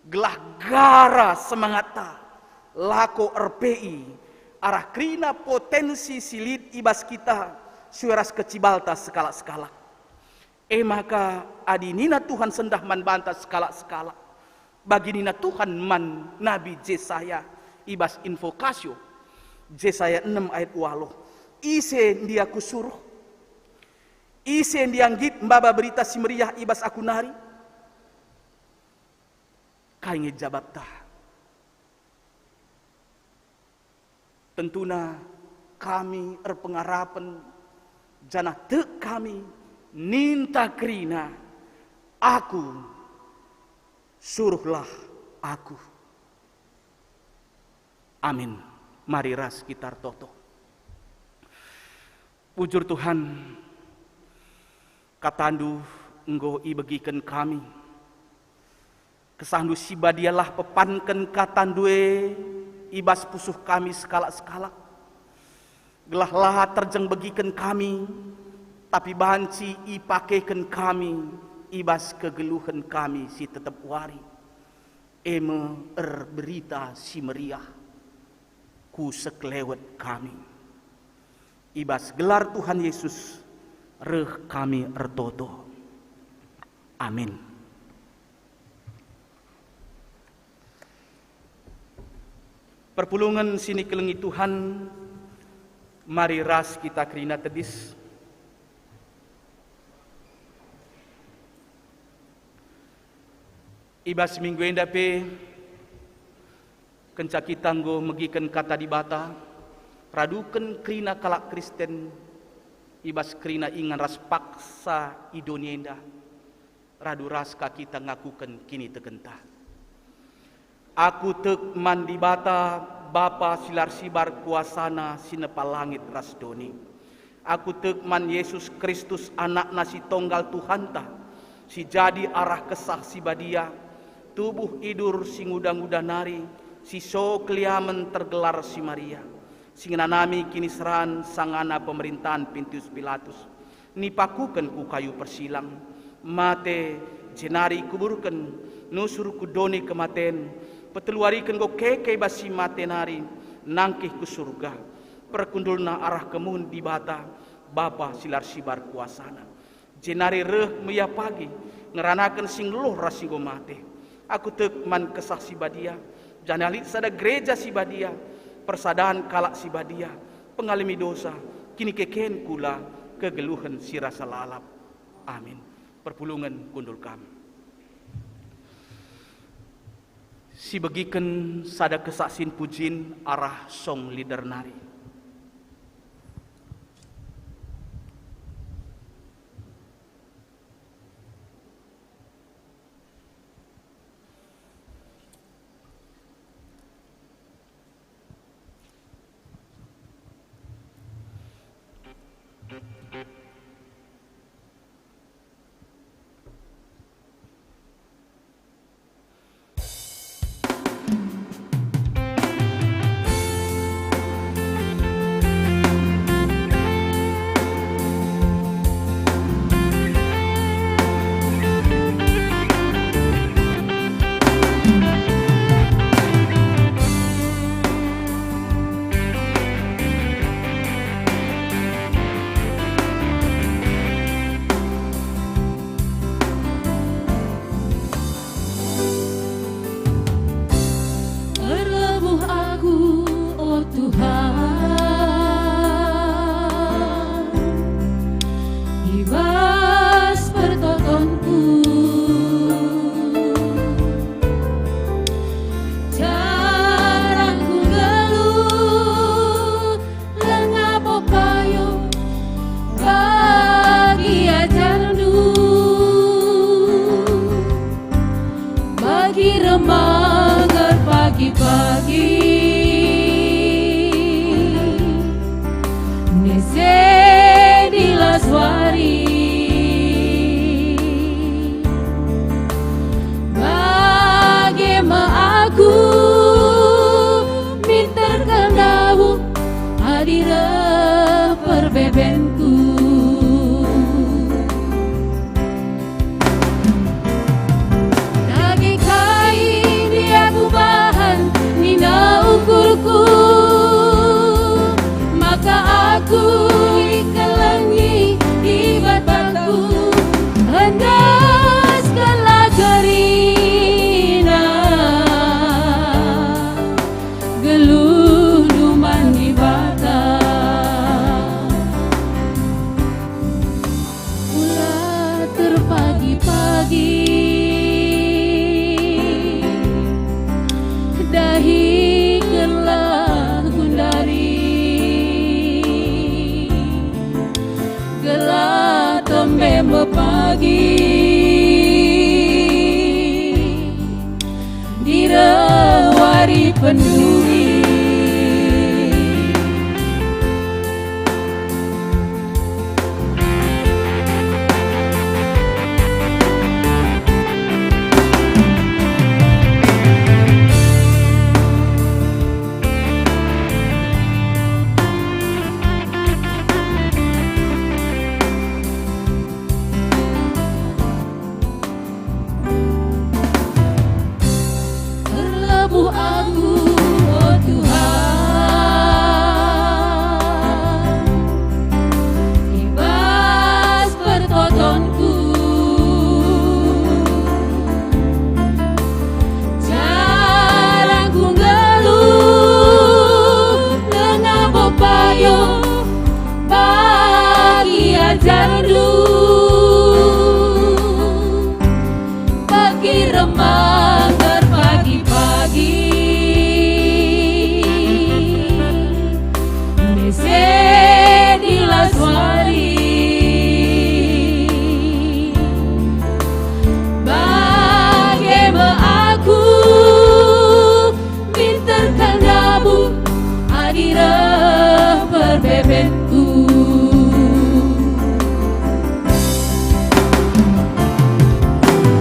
gelah gara semangata lako RPI arah krina potensi silit ibas kita suaras kecibalta skala-skala. Maka adinina Tuhan sendah man bantah skala-skala. Bagi nina Tuhan man Nabi Jesaya ibas invokasio Jesaya 6 ayat 8. Ise dia kusuruh. Ise dianggit mbaba berita si meriah ibas aku nari. Kainge jababta. Tentuna kami erpengarapan jana tek kami ninta krina aku suruhlah aku. Amin. Mari ras kita toto. Pujur Tuhan katandu enggo ibagikan kami Kesandu sibadialah pepanken katandue ibas pusuh kami sekala-sekala. Gelah lahat terjeng begiken kami, tapi banci ipakeken kami ibas kegeluhan kami si tetep wari. Eme berita si meriah ku sekelewet kami. Ibas gelar Tuhan Yesus reh kami ertoto. Amin. Perpulungan sini kelengi Tuhan, mari ras kita kerina tedis. Ibas minggu endape kenca kita nggo megiken kata di bata, raduken kerina kalak Kristen, ibas kerina ingan ras paksa idonienda, radu ras ka kita ngakuken kini tegentah. Aku tek mandi bata Bapa silar sibar kuasana sinepal langit rasdoni. Aku tek man Yesus Kristus anak nasi tonggal Tuhanta, si jadi arah kesah si badia, tubuh idur si ngudang-ngudang nari, si so keliamen tergelar si Maria. Singena nami kini seran sangana pemerintahan Pintius Pilatus. Nipakuken ku kayu persilang, mate jenari kuburken, nusur kudoni kematen, peteluarikan go keke basi matenari nangkih ke surga perkundulna arah kemun di bata Bapa silar sibar kuasana jenari reh meya pagi ngeranakan sing loh rasigo mate. Aku tek man kesah si badia janalit sada gereja si badia persadaan kalak si badia pengalami dosa kini keken kula kegeluhan si rasa lalap. Amin. Perpulungan kundul kami. Si begiken sada kesaksin pujin arah song lider nari.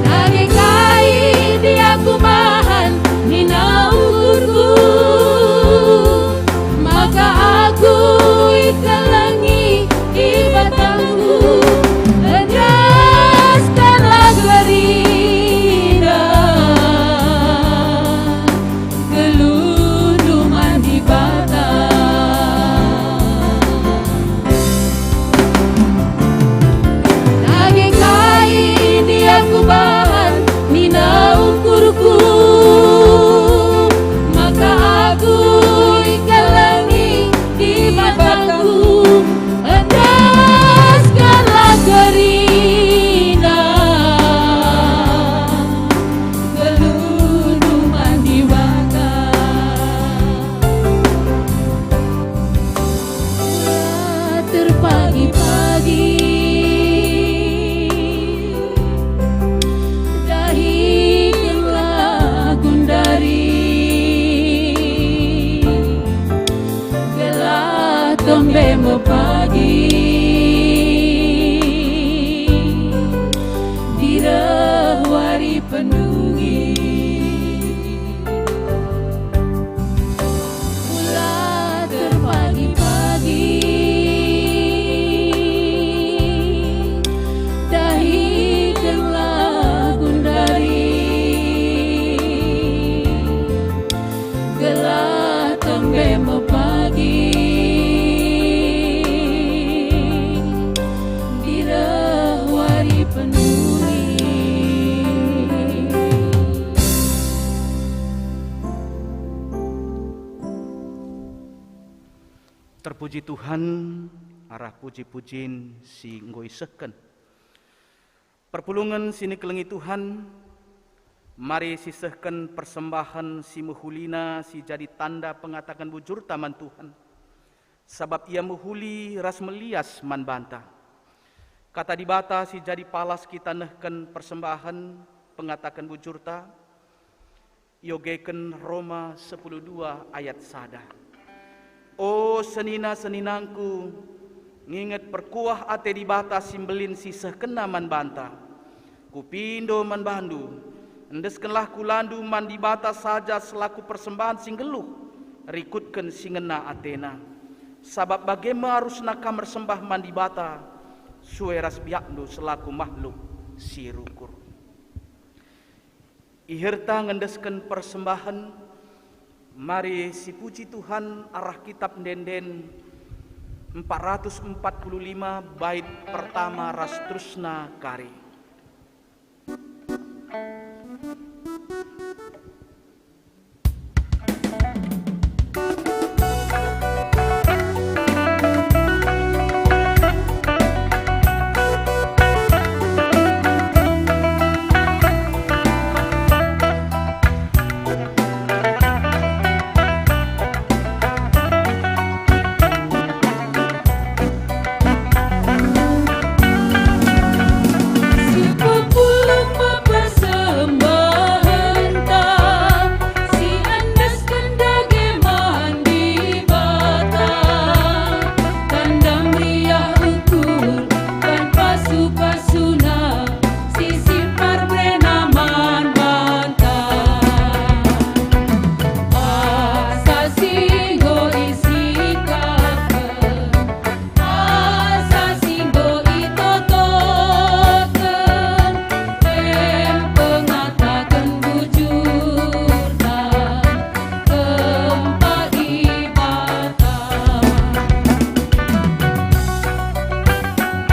Lagi kain dia kumahan hina ukurku, maka aku ikalangi ibatanku, ledaskanlah gerina gelunduman di batang. Lagi kain dia kubahan nina ukurku, maka aku ikalangi di batangku, ledaskanlah gerina gelunduman di batang. Terpagi-pagi dahikanlah gundari, gelah tombe mepagi direwari penungi. Mula terpagi-pagi dahikanlah gundari, gelah tembe mepagi direwari penungi. Terpuji Tuhan, arah puji-pujin si ngoi seken. Perpulungan sini kelengi Tuhan, mari sisehkan persembahan si muhulina si jadi tanda pengatakan bujur taman Tuhan. Sebab ia muhuli ras melias man banta. Kata dibata si jadi palas kita nehken persembahan pengatakan bujur ta. Yogeken Roma 10:2 ayat sada. Oh senina-seninangku, nginget perkuah ate dibata simbelin siseh kena man banta. Kupindo man bandu, endeskenlah kulandu man dibata saja selaku persembahan singgeluh, rikutken singena atena. Sabab bagaimana harus nakam bersembah man dibata, sueras biakdu selaku makhluk si rukur. Ihirta ngendesken persembahan, mari si puji Tuhan arah kitab Denden 445 bait pertama ras trusna kari.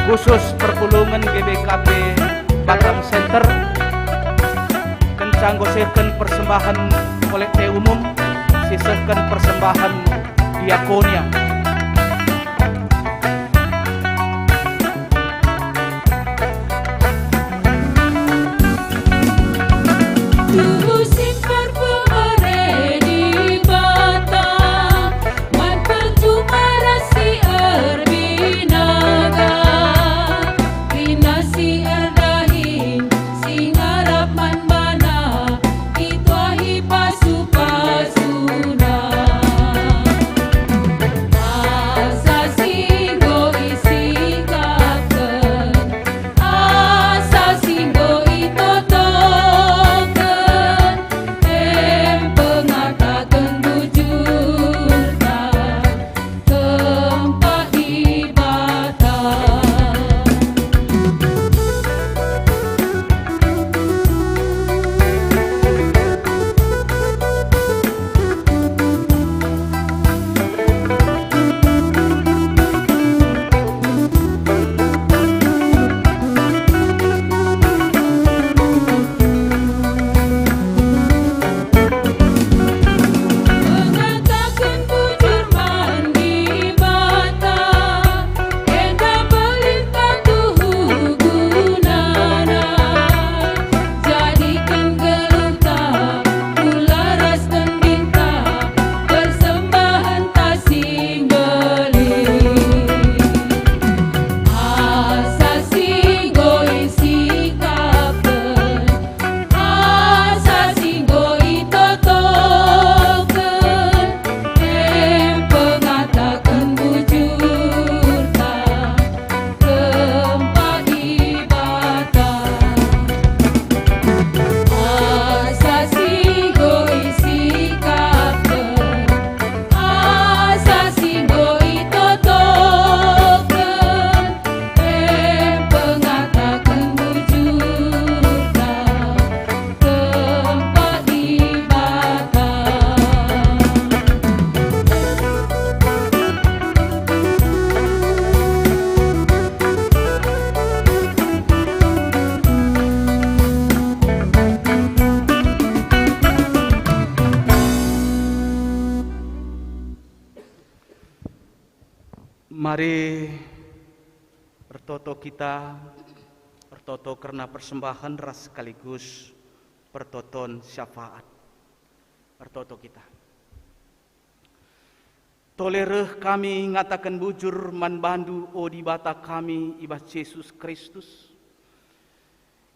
Khusus perpulungan GBKP Batam Center kencang gosehkan persembahan kolekte umum, sisehkan persembahan diakonia. Mari bertoto kita, bertoto karena persembahan ras sekaligus pertoton syafaat. Bertoto kita. Tolereh kami ngatakan bujur man bandu o di bata kami ibas Yesus Kristus.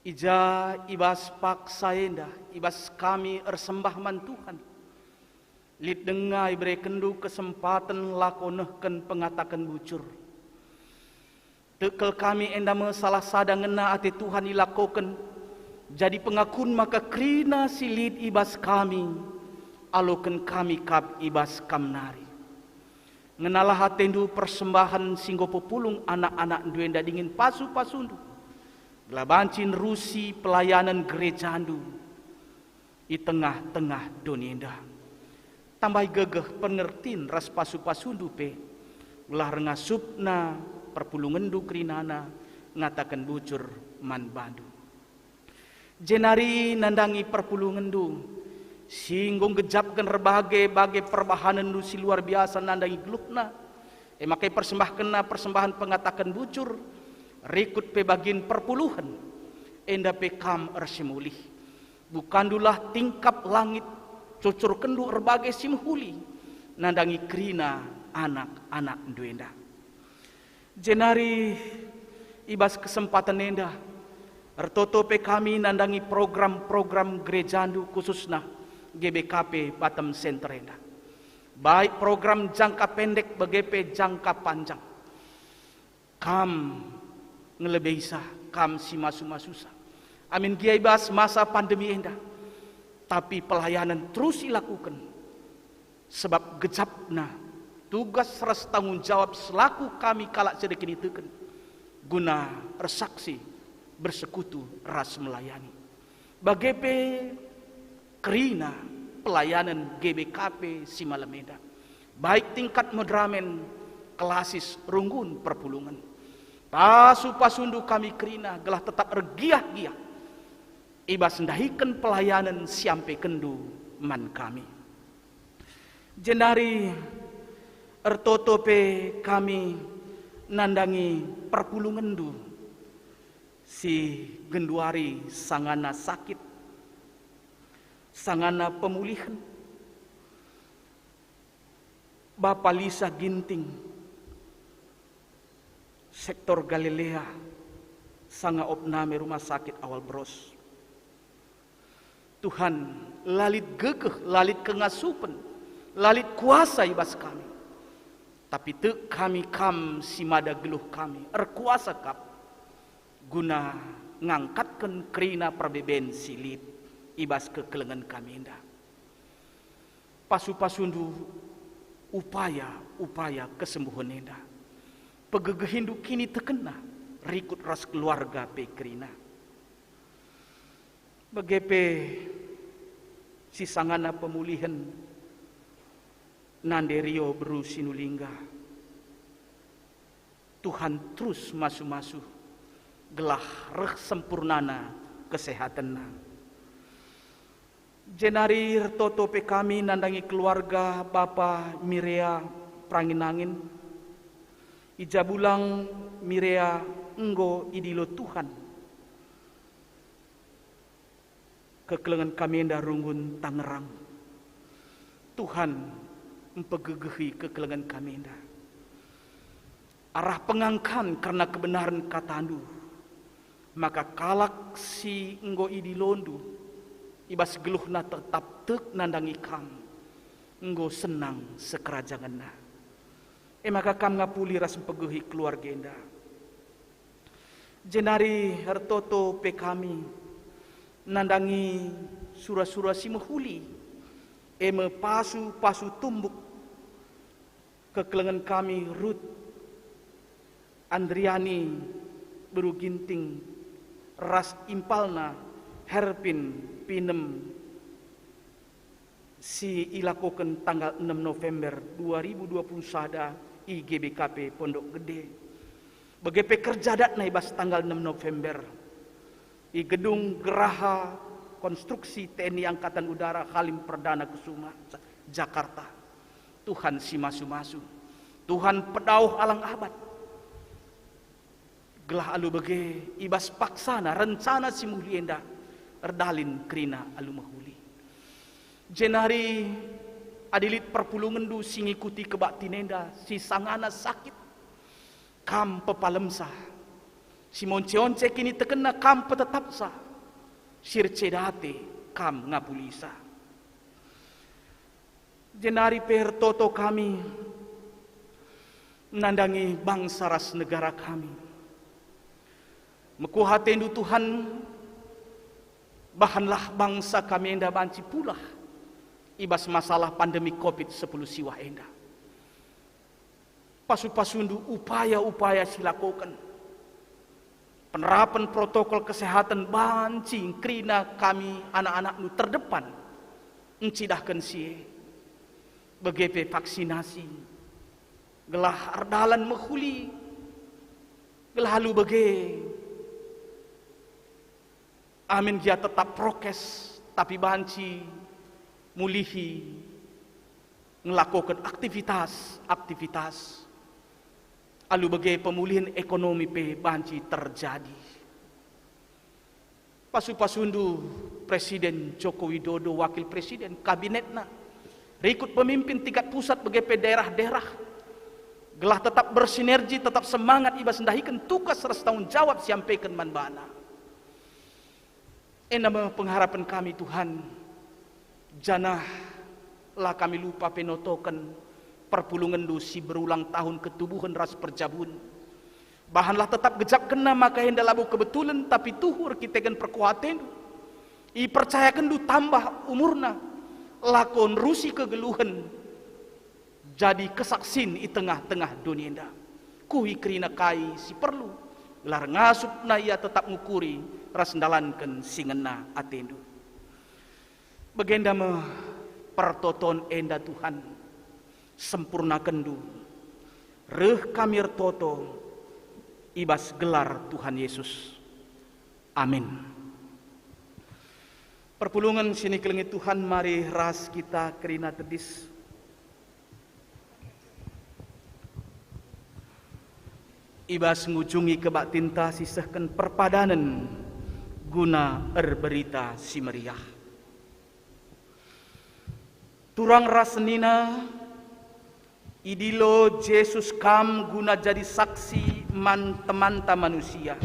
Ija ibas pak saenda, ibas kami ersembah man Tuhan. Lid dengai beri kendu kesempatan lakonehken pengatakan bujur. Tekel kami endama salah sadang ngena ati Tuhan ilakoken. Jadi pengakun maka krina silid ibas kami. Aloken kami kap ibas kamnari. Ngenalah hatendu persembahan singgo populung anak-anak duenda dingin pasu-pasundu. Gelabancin rusi pelayanan gerejandu. Di tengah-tengah donienda. Tambah gegeh pengertin ras pasu-pasundu pe. Ulah rengasupna perpulungendu krinana ngatakan bujur man bandu. Jenari nandangi perpulungendu singgung gejapkan berbagai perbahanan du si luar biasa nandangi gelukna. Makai persembahan pengatakan bujur rikut pe bagin perpuluhan enda pe kam ersimulih. Bukandulah tingkap langit cucur kendu berbagai simhuli nandangi krina anak-anak duenda. Jenari ibas kesempatan enda ertoto pe kami nandangi program-program gerejandu khususna GBKP Batam Center enda. Baik program jangka pendek BGP jangka panjang. Kam ngelebisa, kam si masu-masusa. Amin giaibas masa pandemi enda. Tapi pelayanan terus dilakukan. Sebab gejapna tugas ras tanggung jawab selaku kami kalak sedekah ditekan. Guna resaksi bersekutu ras melayani. Bagepe kerina pelayanan GBKP Simalameda. Baik tingkat modramen kelasis runggun perpulungan. Pasu-pasundu kami kerina gelah tetap ergiah-giah. Ibas ndahikan pelayanan siampe kendu man kami. Jenari ertotope kami nandangi perpulungendu si genduari sangana sakit, sangana pemulihan. Bapak Lisa Ginting, sektor Galilea, sanga opname rumah sakit awal bros. Tuhan lalit gegeh, lalit kengasupen, lalit kuasa ibas kami. Tapi te kami kam simada geluh kami, erkuasa kap. Guna ngangkatkan krina perbeben silit ibas kekelengan kami indah. Pasu-pasundu upaya kesembuhan indah. Pegegehindu kini terkena rikut ras keluarga pekrina. Begepe sisangana pemulihan nanderio beru sinulingga. Tuhan terus masu-masu gelah reh sempurnana kesehatanna. Jenari toto pe kami nandangi keluarga Bapa Mirea Pranginangin. Ijabulang Mirea enggo idilo Tuhan. Kekelengan kami endah runggun Tangerang. Tuhan mempegegehi kekelengan kami endah. Arah pengangkan karena kebenaran katandu. Maka kalak si enggo idilondu. Ibas geluhna tetap tek nandangi kam. Enggo senang sekerajanganna. Maka kam ngapuli ras mempegehi keluarga endah. Jenari hartoto pe kami nandangi surah-surah simahuli eme pasu tumbuk kekelengan kami Ruth Andriani beru ginting ras impalna herpin pinem si ilakoken tanggal 6 November 2020 sada IGBKP Pondok Gede begepe kerja dat naibas tanggal 6 November di gedung Geraha Konstruksi TNI Angkatan Udara Halim Perdana Kusuma Jakarta. Tuhan si masu-masu Tuhan pedauh alang abad. Gelah alu bege ibas paksana rencana si mulienda erdalin kerina alu mahuli. Jenari adilit perpulungan du singikuti kebak tinenda si sangana sakit kam pepalemsa. Si monce-once kini tekena kam petetapsa. Sircedate kam ngapulisa. Jenari per toto kami menandangi bangsa ras negara kami. Mekuhatendu Tuhan, bahanlah bangsa kami enda banci pula ibas masalah pandemi COVID-10 siwah enda. Pasu-pasundu upaya-upaya silakukan. Penerapan protokol kesehatan banci krina kami anak-anak nu terdepan encidahkan sie begepe vaksinasi gelah ardalan mehuli gelah halu bege amin dia tetap prokes tapi banci mulihi melakukan aktivitas alu bege pemulihan ekonomi pe banci terjadi. Pasu-pasundu Presiden Joko Widodo, Wakil Presiden, kabinetna, ikut pemimpin tingkat pusat bege pe daerah-daerah, gelah tetap bersinergi, tetap semangat ibas sendahikan tugas ras tanggung jawab siampaikan manbana. Nama pengharapan kami Tuhan, janah lah kami lupa penotokan perpulungan dosi berulang tahun ketubuhan ras perjabun. Bahanlah tetap gejak kena maka hendak labu kebetulan tapi tuhur kita kan perkuatan. I percayakan du tambah umurna lakon rusi kegeluhan jadi kesaksin i tengah-tengah dunia indah. Kuhi krina kai si perlu gelar ngasup na ia tetap ngukuri ras ndalankan singena atendu. Begenda me pertoton enda Tuhan. Sempurnakan du reh kamir toto ibas gelar Tuhan Yesus. Amin. Perpulungan sini kelengi Tuhan, mari ras kita kerina tedis. Ibas ngujungi kebak tinta sisahkan perpadanan guna berita si meriah. Turang rasenina idilo Yesus kam guna jadi saksi teman-teman manusia.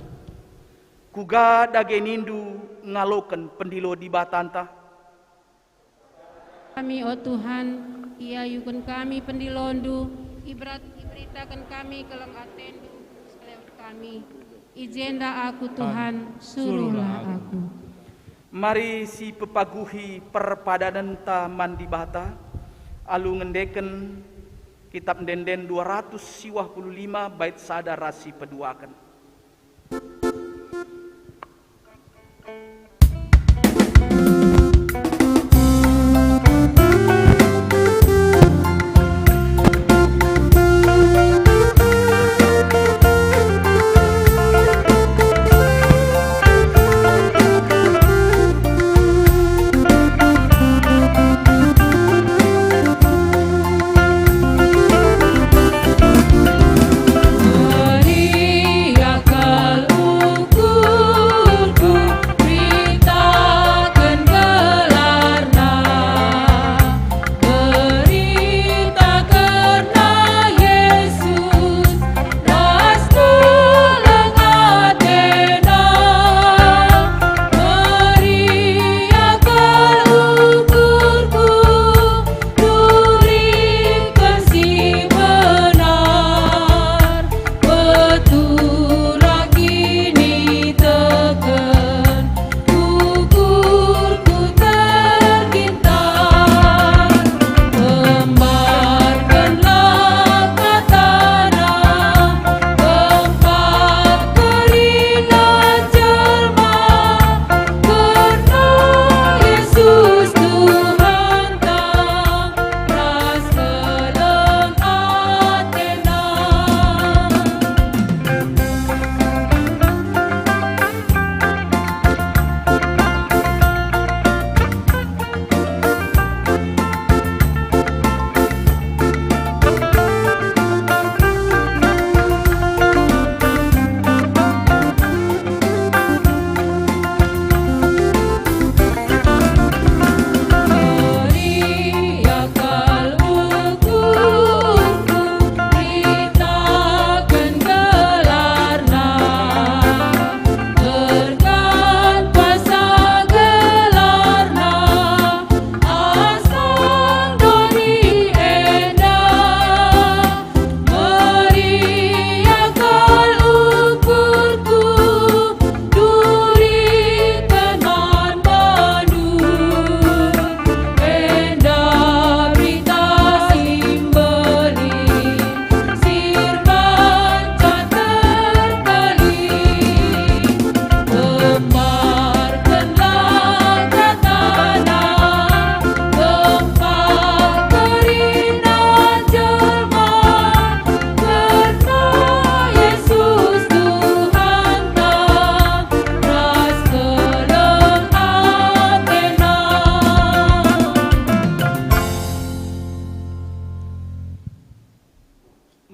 Kuga dagenindu ngaloken pendilo di batanta. Kami, oh Tuhan, ia yukun kami pendilondu, iberitakan kami kelang atendu sekalian kami. Ijenda aku Tuhan, suruhlah aku. Mari si pepaguhi perpadanan taman di bata, alu ngendeken Kitab Denden 255 bait sadar rasi peduakan. Maria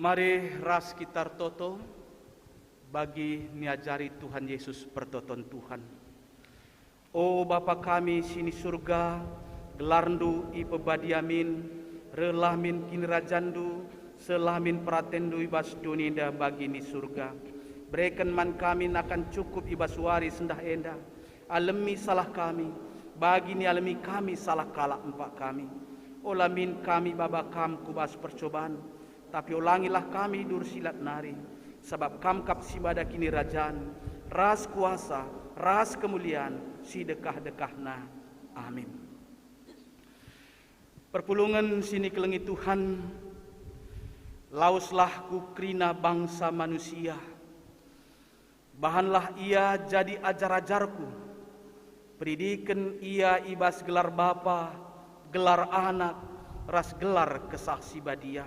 Mari ras kita toto bagi niajari Tuhan Yesus pertoton Tuhan. O Bapa kami sini surga, gelarndu i pebadiamin, relamin kini rajandu, selamin pratendu ibas dunia bagi ni surga. Berikan man kami akan cukup ibas wari sendah endah. Alemi salah kami, bagi ni alemi kami salah kalak empat kami. Olamin kami baba kam kubas percobaan, tapi ulangilah kami dur silat nari. Sebab kam kap sibada kini rajaan, ras kuasa, ras kemuliaan, si dekah-dekahna. Amin. Perpulungan sini kelengi Tuhan, lauslah ku krina bangsa manusia. Bahanlah ia jadi ajar-ajarku, pendidikan ia ibas gelar bapa, gelar anak, ras gelar kesaksi badia.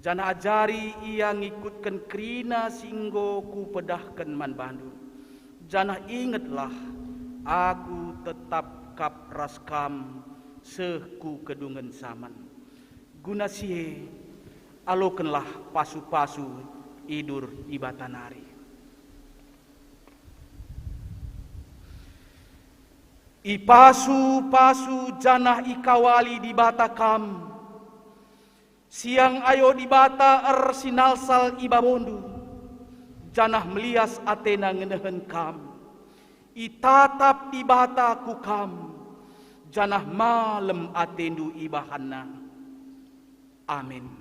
Jana ajari ia ngikutkan krina singgo ku pedahkan man bandu. Jana ingatlah aku tetap kap raskam seku kedungan saman. Guna sie alokenlah pasu-pasu idur ibatanari. Ipasu-pasu janah ikawali di batakam. Siang ayo di bata sinalsal ibabondu. Janah melias Athena ngenehen kam. Itatap di bata kukam. Janah malam atendu ibahana. Amin.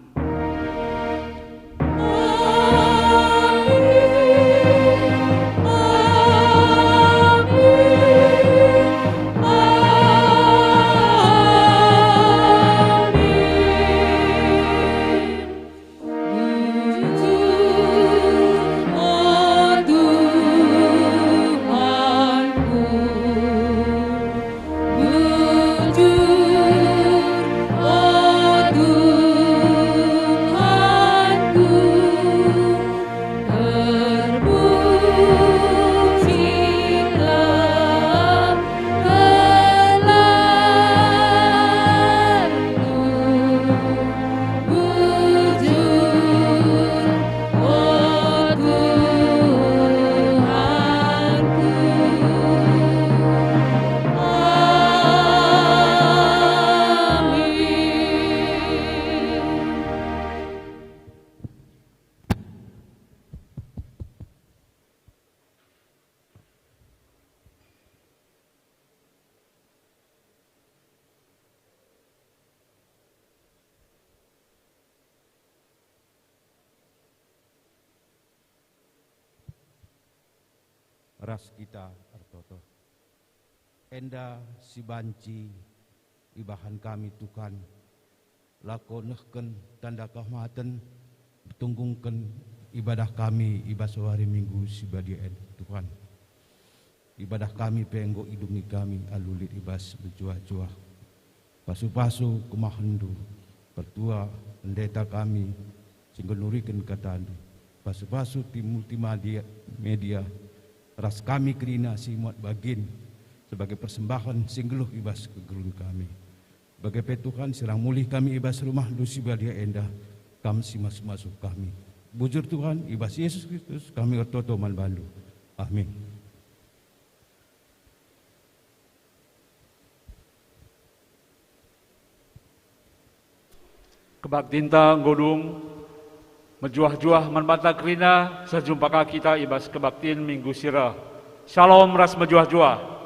Ras kita artoto. Enda si banci ibahan kami Tuhan. Lakonehken tanda kehormatan bertunggungkan ibadah kami ibas hari Minggu si badien Tuhan. Ibadah kami penggo idungi kami alulit ibas berjuah-juah. Pasu-pasu kemahendu pertua pendeta kami sehingga nurikan katandu. Pasu-pasu tim multimedia media ras kami kerina simuat bagin sebagai persembahan singgeluh ibas kegerun kami. Bagai petuhan sirang mulih kami ibas rumah dusi badia endah kami si masuk kami. Bujur Tuhan ibas Yesus Kristus kami ototo man bandu. Amin. Kebaktinta godung mejuah-juah manbata krina sejumpa kita ibas kebaktin minggu sirah. Shalom ras mejuah-juah.